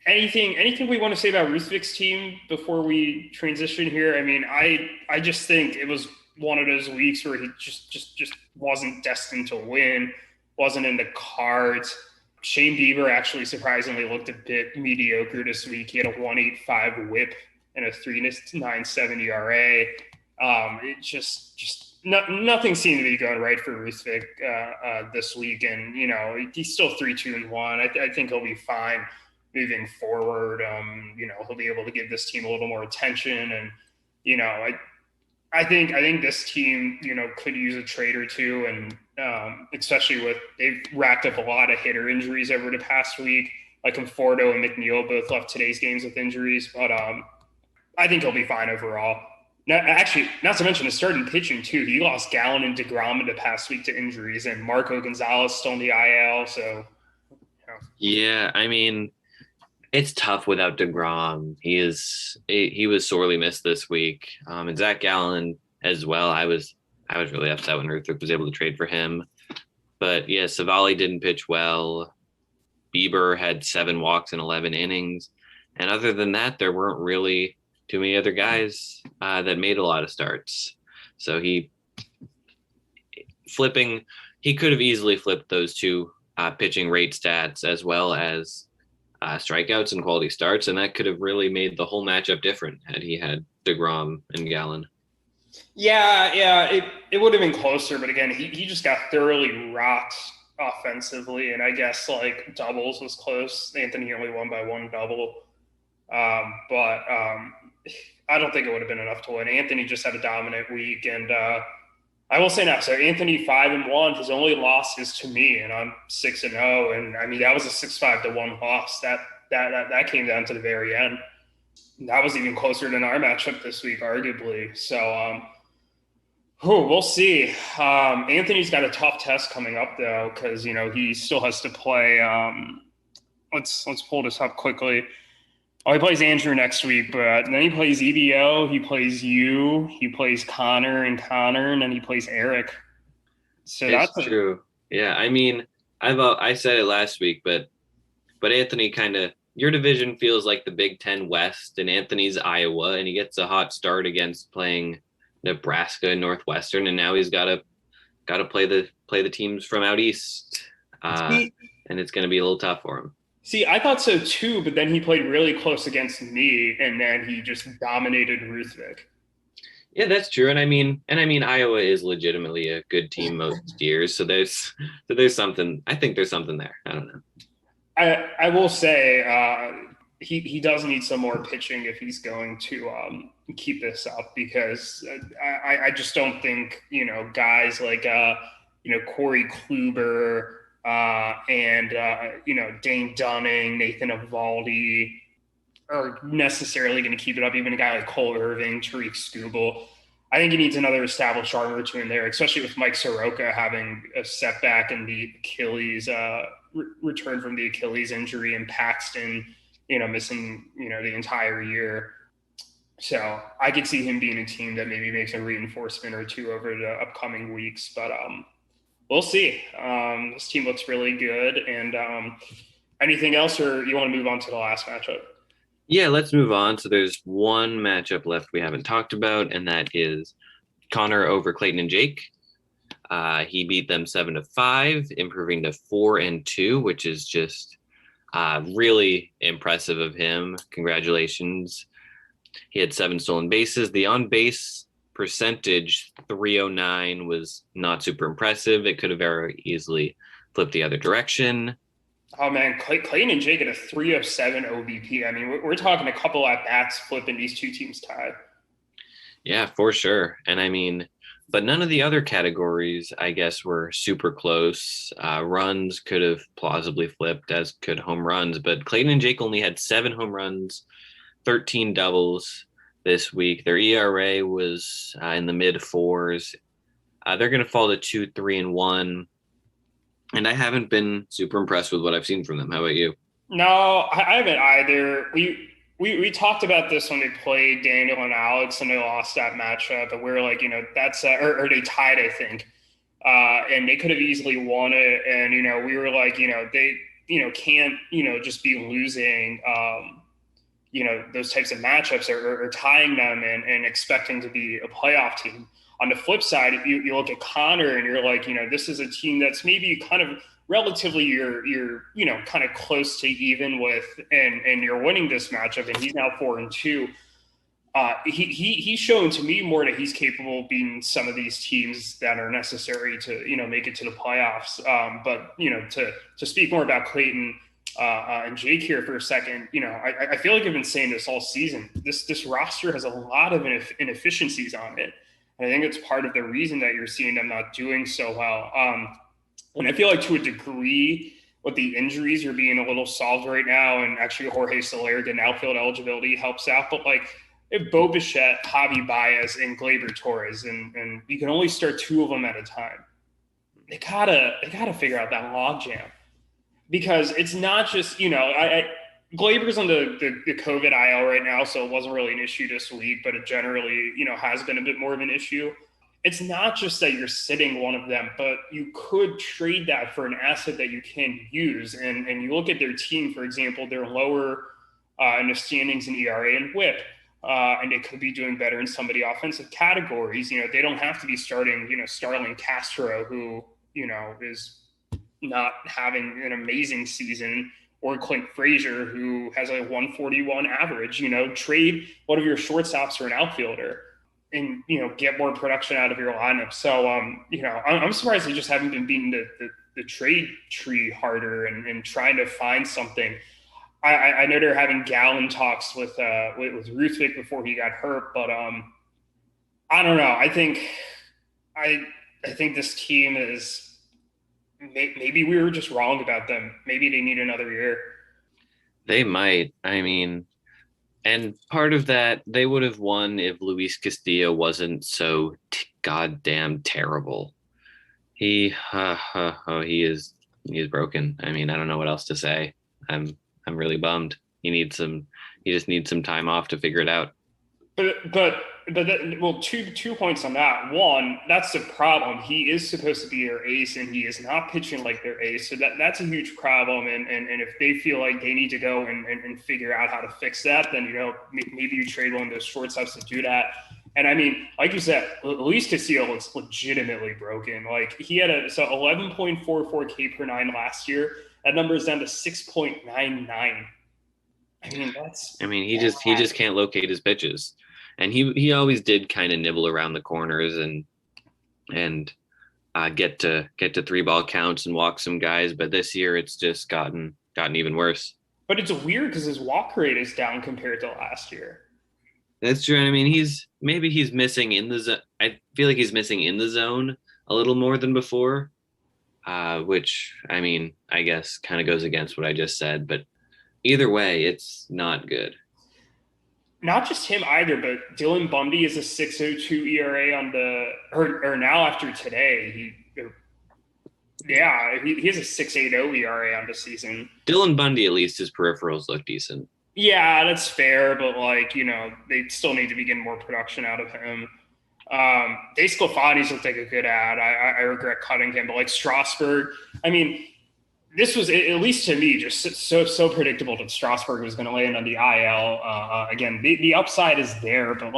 Anything we want to say about Ruthvik's team before we transition here? I just think it was one of those weeks where he just wasn't destined to win, wasn't in the cards. Shane Bieber actually surprisingly looked a bit mediocre this week. He had a 1.85 WHIP and a 3.97 ERA. Nothing seemed to be going right for Ruthvik this week, and he's still 3-2-1. I think he'll be fine moving forward. He'll be able to give this team a little more attention, and I think this team could use a trade or two, and especially with they've racked up a lot of hitter injuries over the past week. Like Conforto and McNeil both left today's games with injuries, but I think he'll be fine overall. Now, actually, not to mention the starting pitching too. He lost Gallen and DeGrom in the past week to injuries, and Marco Gonzalez still in the IL. So yeah, it's tough without DeGrom. He was sorely missed this week. And Zach Gallen as well. I was really upset when Ruthvik was able to trade for him. But yeah, Savali didn't pitch well. Bieber had 7 walks in 11 innings. And other than that, there weren't really too many other guys that made a lot of starts. So he could have easily flipped those 2 pitching rate stats as well as strikeouts and quality starts, and that could have really made the whole matchup different had he had DeGrom and Gallen. Yeah, it would have been closer, but again, he just got thoroughly rocked offensively, and I guess like doubles was close. Anthony only won by 1 double, but I don't think it would have been enough to win. Anthony just had a dominant week, and I will say now, so Anthony 5-1. His only loss is to me, and I'm 6-0. And that was a 6-5-1 loss. That came down to the very end. That was even closer than our matchup this week, arguably. So, we'll see. Anthony's got a tough test coming up though, because he still has to play. Let's pull this up quickly. Oh, he plays Andrew next week, but then he plays EBO, he plays you, he plays Conor, and then he plays Erik. So that's true. Yeah, I said it last week, but Anthony your division feels like the Big Ten West, and Anthony's Iowa, and he gets a hot start against playing Nebraska and Northwestern, and now he's got to play the teams from out east, and it's going to be a little tough for him. See, I thought so too, but then he played really close against me, and then he just dominated Ruthvik. Yeah, that's true. And Iowa is legitimately a good team most years. So there's something. I think there's something there. I don't know. I will say he does need some more pitching if he's going to keep this up, because I just don't think guys like Corey Kluber. And Dane Dunning, Nathan Eovaldi are necessarily going to keep it up. Even a guy like Cole Irving, Tariq Skubal. I think he needs another established arm or two in there, especially with Mike Soroka having a setback in the Achilles, return from the Achilles injury, and Paxton, missing, the entire year. So I could see him being a team that maybe makes a reinforcement or two over the upcoming weeks, but we'll see. This team looks really good. And anything else, or you want to move on to the last matchup? Yeah, let's move on. So there's one matchup left we haven't talked about, and that is Conor over Clayton and Jake. He beat them 7-5, improving to 4-2, which is just really impressive of him. Congratulations. He had 7 stolen bases. The on base percentage, 309, was not super impressive. It could have very easily flipped the other direction. Oh man, Clayton and Jake at a 307 OBP. I mean, we're talking a couple at bats flipping these two teams tied. Yeah, for sure. And I mean, but none of the other categories, I guess, were super close. Runs could have plausibly flipped, as could home runs. But Clayton and Jake only had 7 home runs, 13 doubles this week. Their ERA was in the mid 4s. They're going to fall to 2-3-1. And I haven't been super impressed with what I've seen from them. How about you? No, I haven't either. We talked about this when they played Daniel and Alex, and they lost that matchup, and we were like, that's or they tied, I think, and they could have easily won it. And we were like, they can't just be losing those types of matchups, or tying them and expecting to be a playoff team. On the flip side, you look at Conor and you're like, this is a team that's maybe kind of relatively you're kind of close to even with, and you're winning this matchup, and he's now 4-2. He's shown to me more that he's capable of beating some of these teams that are necessary to make it to the playoffs. But to speak more about Clayton and Jake here for a second, I feel like I've been saying this all season. This roster has a lot of inefficiencies on it. And I think it's part of the reason that you're seeing them not doing so well. And I feel like to a degree, with the injuries, you're being a little solved right now. And actually, Jorge Soler getting outfield eligibility helps out. But like, if Bo Bichette, Javi Baez, and Gleyber Torres, and you can only start 2 of them at a time, they gotta figure out that logjam, because it's not just Gleyber's on the COVID IL right now, so it wasn't really an issue this week, but it generally, has been a bit more of an issue. It's not just that you're sitting one of them, but you could trade that for an asset that you can use. And you look at their team, for example, they're lower in the standings in ERA and WHIP, and they could be doing better in some of the offensive categories. They don't have to be starting, Starling Castro, who, is not having an amazing season, or Clint Frazier, who has a 141 average. Trade one of your shortstops for an outfielder and, get more production out of your lineup. So, I'm surprised they just haven't been beating the trade tree harder and trying to find something. I know they're having Gallon talks with Ruthvik before he got hurt, but I don't know. I think this team is, maybe we were just wrong about them. Maybe they need another year. They might. I mean, and part of that, they would have won if Luis Castillo wasn't so goddamn terrible. He is broken. I mean, I don't know what else to say. I'm really bummed. He just needs some time off to figure it out. But well, two points on that. One, that's the problem. He is supposed to be their ace, and he is not pitching like their ace. So that's a huge problem. And if they feel like they need to go and figure out how to fix that, then maybe you trade one of those shortstops to do that. And I mean, like you said, Luis Castillo looks legitimately broken. Like, he had 11.44 K per 9 last year. That number is down to 6.99. I mean, he just can't locate his pitches. And he always did kind of nibble around the corners and get to 3-ball counts and walk some guys. But this year it's just gotten even worse. But it's weird because his walk rate is down compared to last year. That's true. I mean, he's missing in the zone. I feel like he's missing in the zone a little more than before, which, I mean, I guess kind of goes against what I just said. But either way, it's not good. not just him either, but Dylan Bundy is a 6.02 ERA on or now after today, he has a 6.80 ERA on the season. Dylan Bundy, at least his peripherals look decent. Yeah, that's fair, but they still need to be getting more production out of him. Dave Sclafani's looked like a good ad. I regret cutting him, but like Strasburg, I mean, this was, at least to me, just so predictable that Strasburg was going to land on the IL. Again, the upside is there, but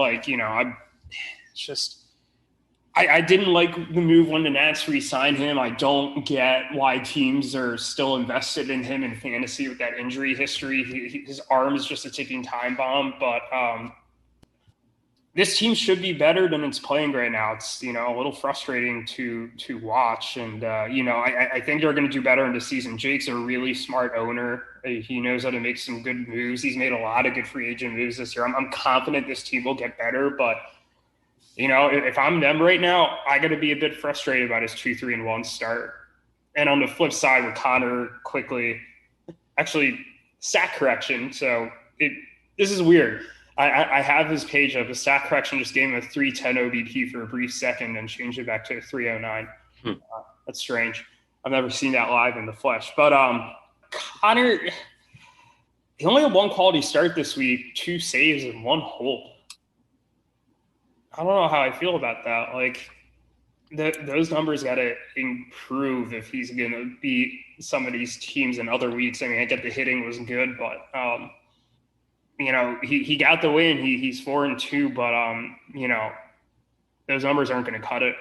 I didn't like the move when the Nats re-signed him. I don't get why teams are still invested in him in fantasy with that injury history. His arm is just a ticking time bomb, but this team should be better than it's playing right now. It's, a little frustrating to watch. And, I think they're going to do better in the season. Jake's a really smart owner. He knows how to make some good moves. He's made a lot of good free agent moves this year. I'm confident this team will get better, but if I'm them right now, I got to be a bit frustrated about his 2-3-1 start. And on the flip side with Conor quickly, actually sack correction. So this is weird. I have his page up. A sack correction just gave him a 310 OBP for a brief second and changed it back to a 309. That's strange. I've never seen that live in the flesh. But Conor, he only had one quality start this week, 2 saves and 1 hold. I don't know how I feel about that. Like, those numbers got to improve if he's going to beat some of these teams in other weeks. I mean, I get the hitting was good, but he got the win. He's 4-2, but those numbers aren't going to cut it.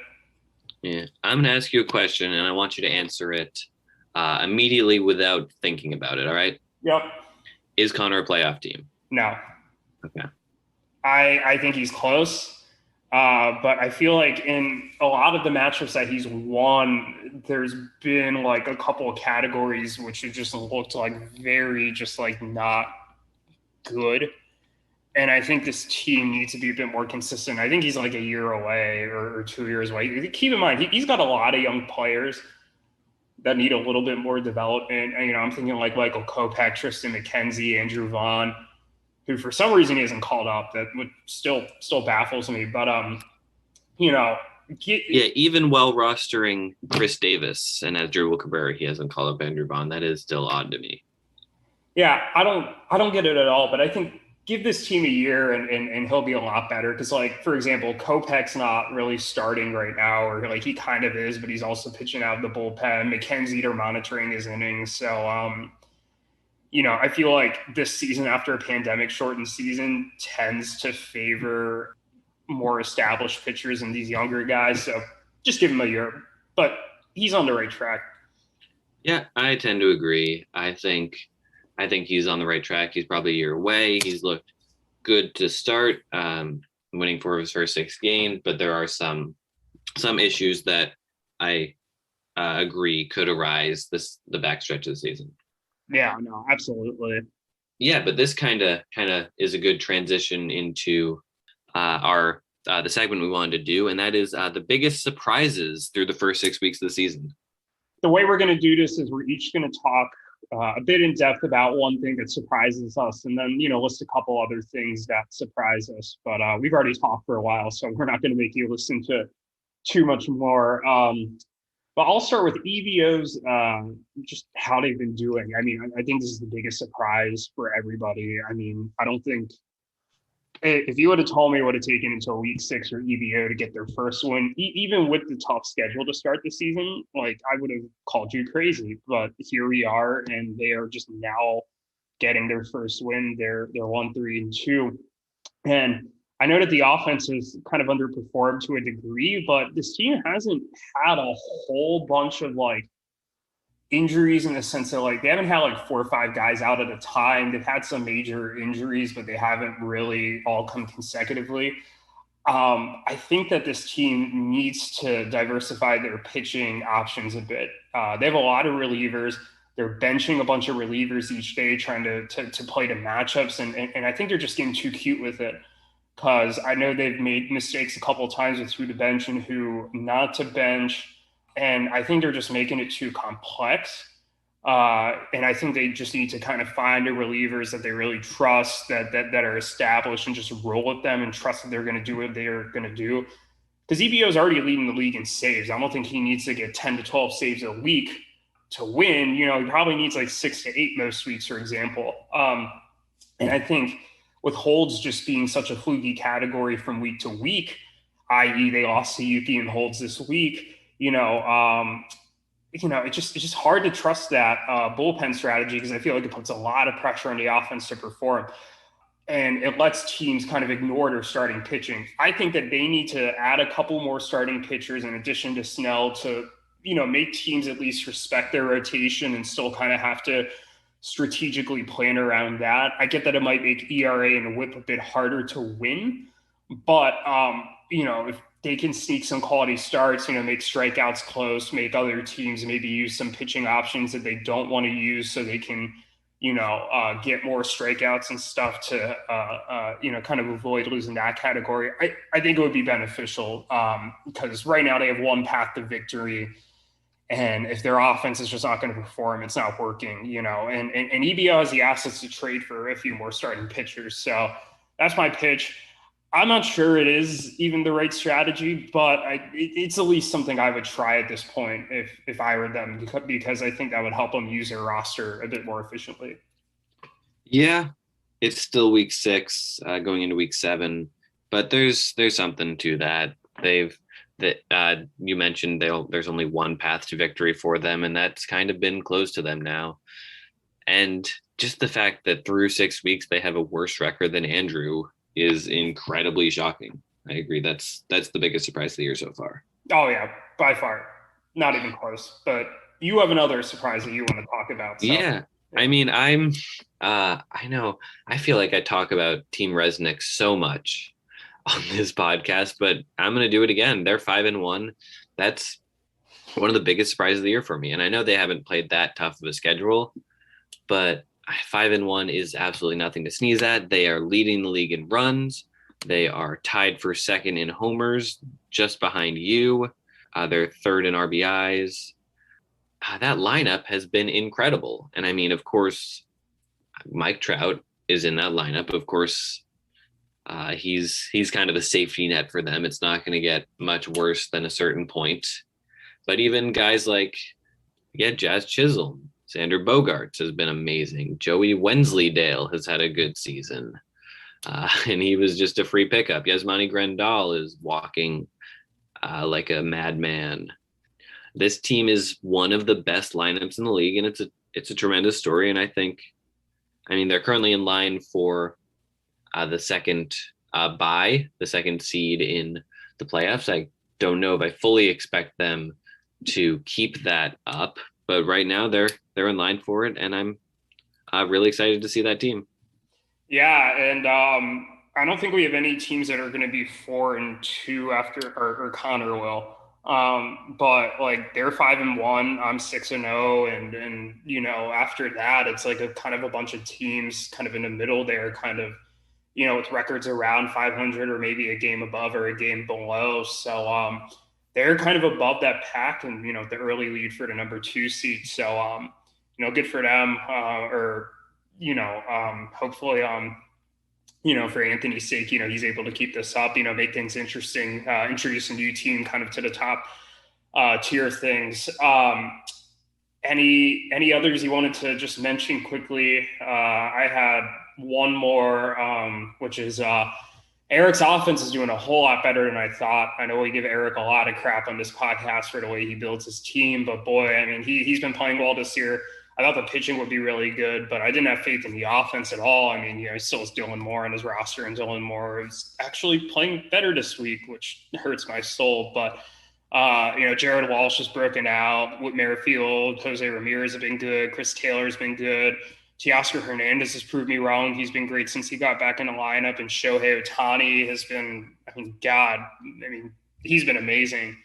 Yeah, I'm going to ask you a question, and I want you to answer it immediately without thinking about it. All right? Yep. Is Conor a playoff team? No. Okay. I think he's close. But I feel like in a lot of the matchups that he's won, there's been like a couple of categories which have just looked like very just like not good. And I think this team needs to be a bit more consistent. I think he's like a year away or 2 years away. Keep in mind, he's got a lot of young players that need a little bit more development. And, I'm thinking like Michael Kopech, Tristan McKenzie, Andrew Vaughn, who for some reason he isn't called up. That would still baffles me. But even while rostering Chris Davis and as Drew Cabrera, he hasn't called up Andrew Vaughn. That is still odd to me. Yeah, I don't get it at all. But I think give this team a year and he'll be a lot better. Because like, for example, Kopech's not really starting right now, or like he kind of is, but he's also pitching out of the bullpen. McKenzie, they're monitoring his innings. So I feel like this season, after a pandemic shortened season, tends to favor more established pitchers and these younger guys. So just give him a year, but he's on the right track. Yeah, I tend to agree. I think he's on the right track. He's probably a year away. He's looked good to start, winning 4 of his first 6 games, but there are some issues that I agree could arise the backstretch of the season. Yeah, no, absolutely. Yeah, but this kind of is a good transition into our the segment we wanted to do, and that is the biggest surprises through the first 6 weeks of the season. The way we're going to do this is we're each going to talk a bit in depth about one thing that surprises us, and then list a couple other things that surprise us. But we've already talked for a while, so we're not going to make you listen to too much more. But I'll start with EVOs, just how they've been doing. I mean, I think this is the biggest surprise for everybody. I mean, I don't think if you would have told me it would have taken until week 6 for EVO to get their first win, even with the tough schedule to start the season, like I would have called you crazy. But here we are, and they are just now getting their first win. They're 1-3-2, and I know that the offense has kind of underperformed to a degree, but this team hasn't had a whole bunch of like injuries in the sense that like they haven't had like 4 or 5 guys out at a time. They've had some major injuries, but they haven't really all come consecutively. I think that this team needs to diversify their pitching options a bit. They have a lot of relievers. They're benching a bunch of relievers each day, trying to play to matchups. And I think they're just getting too cute with it. Because I know they've made mistakes a couple of times with who to bench and who not to bench. And I think they're just making it too complex. And I think they just need to kind of find the relievers that they really trust, that are established, and just roll with them and trust that they're going to do what they're going to do. Because EBO is already leading the league in saves. I don't think he needs to get 10 to 12 saves a week to win. You know, he probably needs like 6 to 8 most weeks, for example. And I think with holds just being such a fluky category from week to week, i.e., they lost to Yuki and holds this week, it's just hard to trust that bullpen strategy, because I feel like it puts a lot of pressure on the offense to perform, and it lets teams kind of ignore their starting pitching. I think that they need to add a couple more starting pitchers in addition to Snell to, make teams at least respect their rotation and still kind of have to strategically plan around that. I get that it might make ERA and WHIP a bit harder to win, but if they can sneak some quality starts, make strikeouts close, make other teams maybe use some pitching options that they don't want to use so they can, get more strikeouts and stuff to, kind of avoid losing that category. I think it would be beneficial because right now they have one path to victory. And if their offense is just not going to perform, it's not working, and EBO has the assets to trade for a few more starting pitchers. So that's my pitch. I'm not sure it is even the right strategy, but it's at least something I would try at this point if I were them, because I think that would help them use their roster a bit more efficiently. Yeah, it's still week 6, going into week 7, but there's something to that. You mentioned there's only one path to victory for them, and that's kind of been close to them now. And just the fact that through 6 weeks they have a worse record than Andrew is incredibly shocking. I agree. That's the biggest surprise of the year so far. Oh yeah, by far. Not even close. But you have another surprise that you want to talk about. So. Yeah. I mean, I know, I feel like I talk about Team Resnick so much on this podcast, but I'm going to do it again. They're 5-1. That's one of the biggest surprises of the year for me. And I know they haven't played that tough of a schedule, but 5-1 is absolutely nothing to sneeze at. They are leading the league in runs. They are tied for second in homers, just behind you. They're third in RBIs. That lineup has been incredible. And I mean, of course, Mike Trout is in that lineup. Of course, he's kind of a safety net for them. It's not going to get much worse than a certain point. But even guys like, Jazz Chisholm, Xander Bogaerts has been amazing. Joey Wensleydale has had a good season. And he was just a free pickup. Yasmani Grandal is walking like a madman. This team is one of the best lineups in the league, and it's a tremendous story. And they're currently in line for the second the second seed in the playoffs. I don't know if I fully expect them to keep that up, but right now they're in line for it, and I'm really excited to see that team. Yeah, and I don't think we have any teams that are going to be 4-2 after, or Conor will. But like they're 5-1, I'm 6-0, and after that it's like a kind of a bunch of teams kind of in the middle there, kind of with records around 500 or maybe a game above or a game below. So they're kind of above that pack, and the early lead for the number 2 seed. So good for them. Hopefully for Anthony's sake, he's able to keep this up, make things interesting, introduce a new team kind of to the top tier things. Any others you wanted to just mention quickly? I had one more, which is Erik's offense is doing a whole lot better than I thought. I know we give Erik a lot of crap on this podcast for the way he builds his team, but boy, I mean, he's been playing well this year. I thought the pitching would be really good, but I didn't have faith in the offense at all. I mean, he still has Dylan Moore on his roster, and Dylan Moore is actually playing better this week, which hurts my soul. But, Jared Walsh has broken out. Whit Merrifield, Jose Ramirez have been good. Chris Taylor's been good. Teoscar Hernandez has proved me wrong. He's been great since he got back in the lineup. And Shohei Ohtani has been, he's been amazing.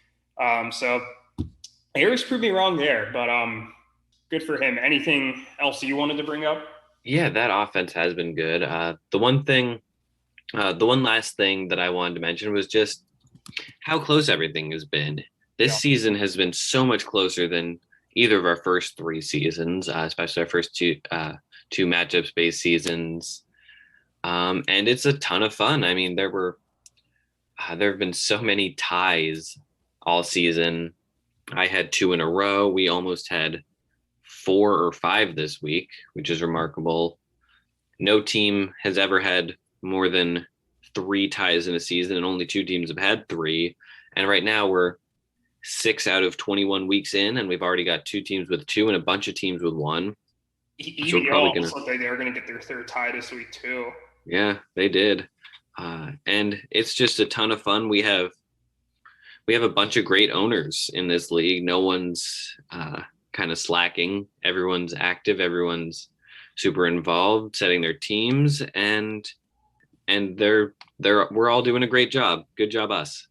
So Erik's proved me wrong there, but good for him. Anything else you wanted to bring up? Yeah, that offense has been good. The one last thing that I wanted to mention was just how close everything has been. This season has been so much closer than either of our first 3 seasons, especially our first two matchups based seasons. And it's a ton of fun. I mean, there have been so many ties all season. I had 2 in a row. We almost had 4 or 5 this week, which is remarkable. No team has ever had more than 3 ties in a season, and only 2 teams have had 3. And right now we're 6 out of 21 weeks in, and we've already got 2 teams with 2 and a bunch of teams with 1. So we're probably gonna looked like they were gonna get their 3rd tie this week too. Yeah, they did. And it's just a ton of fun. We have a bunch of great owners in this league. No one's kind of slacking. Everyone's active. Everyone's super involved, setting their teams, and we're all doing a great job. Good job, us.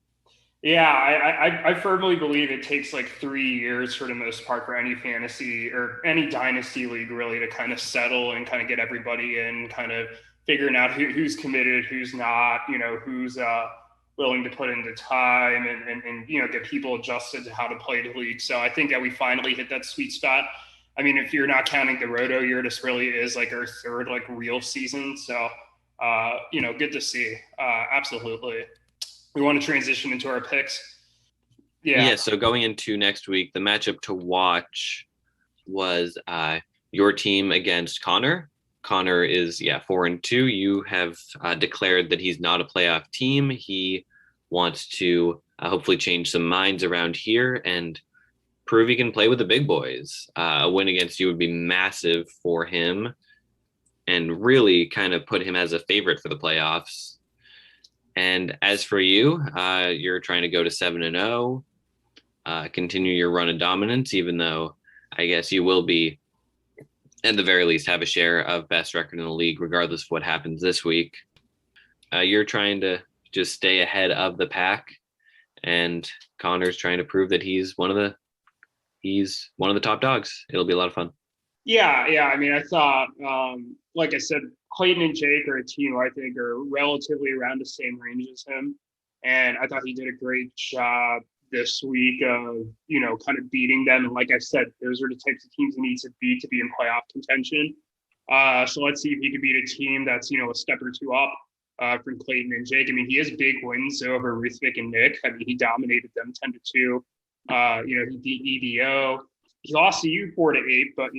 Yeah, I firmly believe it takes like 3 years for the most part for any fantasy or any dynasty league really to kind of settle and kind of get everybody in, kind of figuring out who's committed, who's not, who's willing to put in the time and get people adjusted to how to play the league. So I think that we finally hit that sweet spot. I mean, if you're not counting the roto year, this really is like our 3rd like real season. So, good to see. Absolutely. We want to transition into our picks. Yeah. So going into next week, the matchup to watch was your team against Conor. Conor is 4-2. You have declared that he's not a playoff team. He wants to hopefully change some minds around here and prove he can play with the big boys. A win against you would be massive for him and really kind of put him as a favorite for the playoffs. And as for you, you're trying to go to 7-0, continue your run of dominance, even though I guess you will be, at the very least, have a share of best record in the league, regardless of what happens this week. You're trying to just stay ahead of the pack, and Conor's trying to prove that he's one of the top dogs. It'll be a lot of fun. Yeah. I mean, I thought, like I said, Clayton and Jake are a team who I think are relatively around the same range as him. And I thought he did a great job this week of, kind of beating them. And like I said, those are the types of teams he needs to beat to be in playoff contention. So let's see if he can beat a team that's, a step or 2 up from Clayton and Jake. I mean, he has big wins over Ruthvik and Nick. I mean, he dominated them 10-2. He beat EBO. He lost to you 4-8, but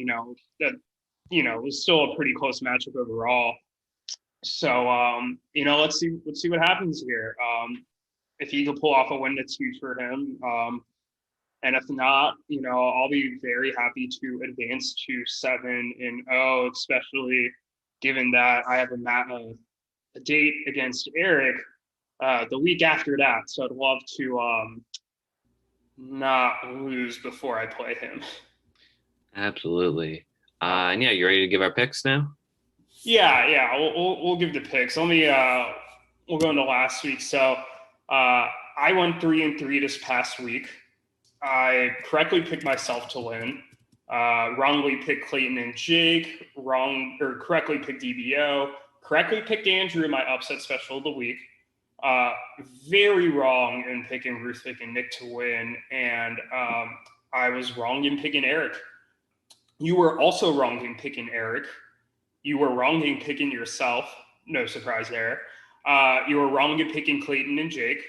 it was still a pretty close matchup overall. So let's see what happens here. If he can pull off a win, that's huge for him. And if not, I'll be very happy to advance to 7-0, especially given that I have a date against Erik the week after that. So I'd love to not lose before I play him. Absolutely. And you ready to give our picks now? Yeah. We'll give the picks. Let me we'll go into last week. So I went 3-3 this past week. I correctly picked myself to win. Wrongly picked Clayton and Jake. Correctly picked DBO. Correctly picked Andrew in my upset special of the week. Very wrong in picking Ruthvik and Nick to win, and I was wrong in picking Erik. You were also wrong in picking Erik. You were wrong in picking yourself. No surprise there. You were wrong in picking Clayton and Jake.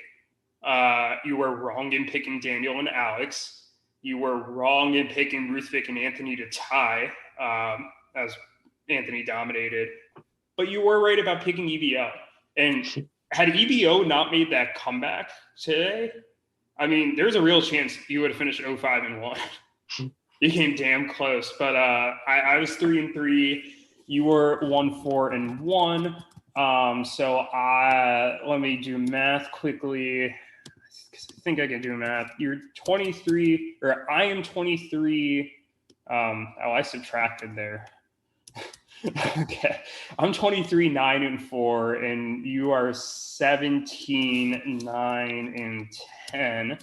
You were wrong in picking Daniel and Alex. You were wrong in picking Ruthvik and Anthony to tie, as Anthony dominated. But you were right about picking EBO. And had EBO not made that comeback today, I mean, there's a real chance you would have finished 0-5-1. You came damn close. But I was 3-3. You were 1-4-1. So let me do math quickly. I think I can do math. You're 23, or I am 23. I subtracted there. Okay. I'm 23, 9-4, and you are 17, 9, and 10,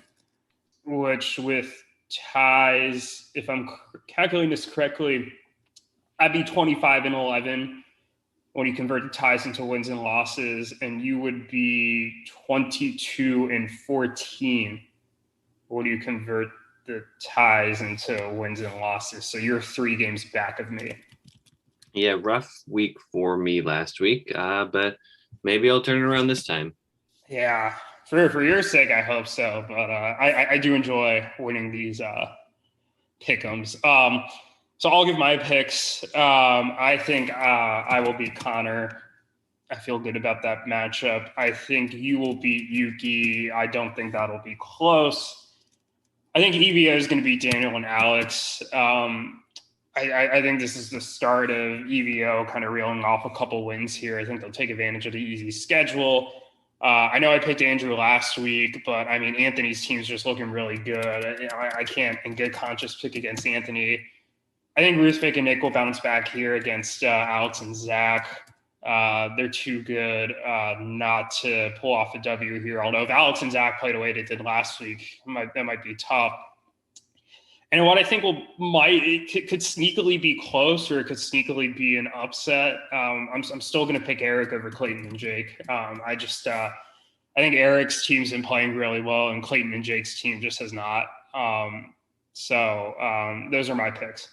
which with ties, if I'm calculating this correctly, I'd be 25-11 when you convert the ties into wins and losses, and you would be 22-14 when you convert the ties into wins and losses. So you're 3 games back of me. Yeah, rough week for me last week, but maybe I'll turn it around this time. Yeah, for your sake, I hope so. But I do enjoy winning these pick'ems. So I'll give my picks. I think I will beat Conor. I feel good about that matchup. I think you will beat Yuki. I don't think that'll be close. I think EVO is going to beat Daniel and Alex. I think this is the start of EVO kind of reeling off a couple wins here. I think they'll take advantage of the easy schedule. I know I picked Andrew last week, but I mean, Anthony's team's just looking really good. I can't in good conscience pick against Anthony. I think Ruthvik and Nick will bounce back here against Alex and Zach. They're too good not to pull off a W here. Although if Alex and Zach played the way they did last week, that might be tough. And what I think could sneakily be close, or it could sneakily be an upset. I'm still going to pick Erik over Clayton and Jake. I think Erik's team's been playing really well, and Clayton and Jake's team just has not. Those are my picks.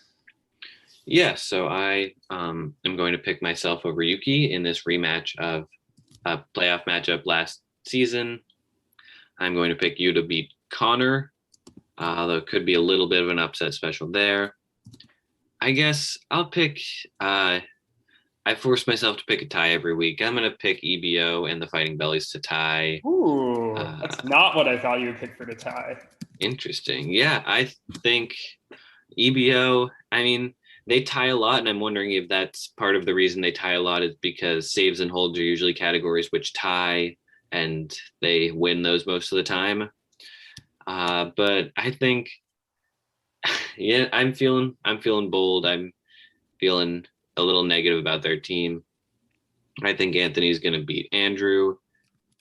Yeah, so I am going to pick myself over Yuki in this rematch of a playoff matchup last season. I'm going to pick you to beat Conor, though it could be a little bit of an upset special there. I guess I'll pick I force myself to pick a tie every week. I'm going to pick EBO and the Fighting Bellies to tie. Ooh, that's not what I thought you would pick for the tie. Interesting. Yeah, I think EBO, I mean, they tie a lot, and I'm wondering if that's part of the reason they tie a lot is because saves and holds are usually categories which tie, and they win those most of the time. But I think, yeah, I'm feeling bold. I'm feeling a little negative about their team. I think Anthony's going to beat Andrew.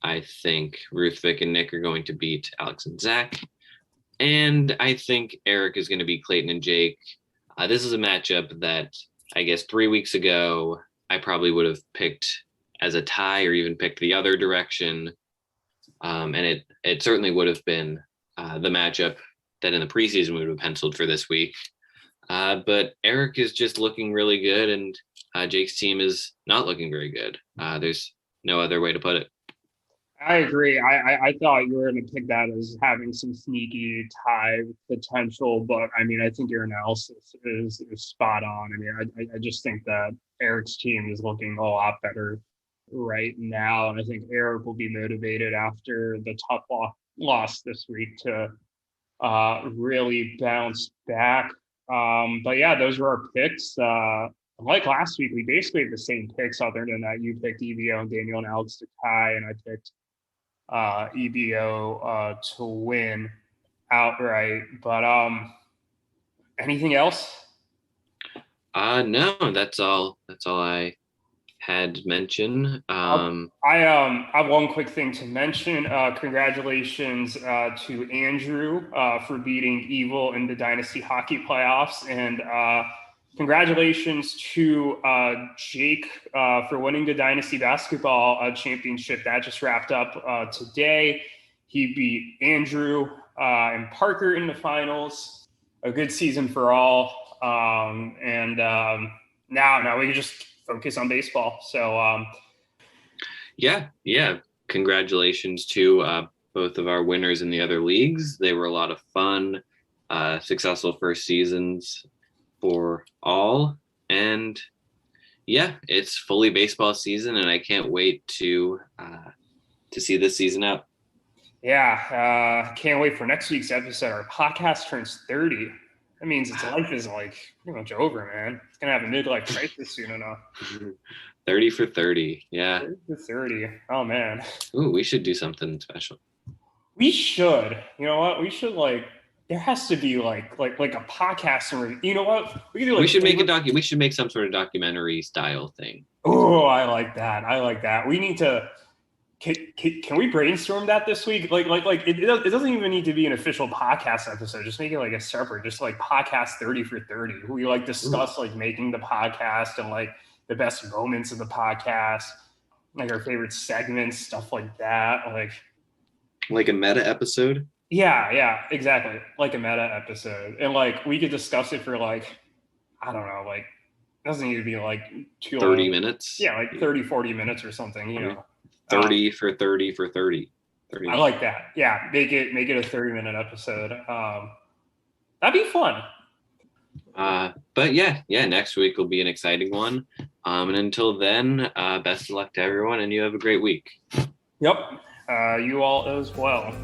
I think Ruthvik and Nick are going to beat Alex and Zach. And I think Erik is going to beat Clayton and Jake. This is a matchup that I guess 3 weeks ago, I probably would have picked as a tie or even picked the other direction. And it certainly would have been the matchup that in the preseason we would have penciled for this week. But Erik is just looking really good, and Jake's team is not looking very good. There's no other way to put it. I agree. I thought you were going to pick that as having some sneaky tie potential, but I mean, I think your analysis is spot on. I mean, I just think that Erik's team is looking a lot better right now, and I think Erik will be motivated after the tough loss this week to really bounce back. But yeah, those were our picks. Like last week, we basically had the same picks, other than that you picked EBO and Daniel and Alex to tie, and I picked EBO to win outright. But anything else? No, that's all I had mentioned. I have one quick thing to mention. Congratulations to Andrew for beating Evil in the Dynasty Hockey playoffs, and congratulations to Jake for winning the Dynasty Basketball Championship. That just wrapped up today. He beat Andrew and Parker in the finals. A good season for all. Now we can just focus on baseball. So yeah. Congratulations to both of our winners in the other leagues. They were a lot of fun, successful first seasons for all. And yeah, it's fully baseball season, and I can't wait to see this season out. Yeah, can't wait for next week's episode. Our podcast turns 30. That means its life is like pretty much over, man. It's gonna have a midlife crisis soon enough. 30 for 30, yeah. 30 for 30. Oh man. Ooh, we should do something special. We should. You know what? We should there has to be like a podcast, and you know what? We can do we should make we should make some sort of documentary style thing. Oh, I like that. We need to. Can we brainstorm that this week? It doesn't even need to be an official podcast episode. Just make it like a separate, just like podcast 30 for 30. We discuss making the podcast and the best moments of the podcast, our favorite segments, stuff like that. Like a meta episode. Yeah, exactly. Like a meta episode. And like we could discuss it for like, I don't know, like it doesn't need to be like too 30 long. minutes. Yeah, like 30, 40 minutes or something, you Okay. know. 30 for 30 for 30. 30 I minutes. like that. Yeah, make it a 30-minute episode. That'd be fun. But yeah, next week will be an exciting one. And until then, best of luck to everyone, and you have a great week. Yep. You all as well.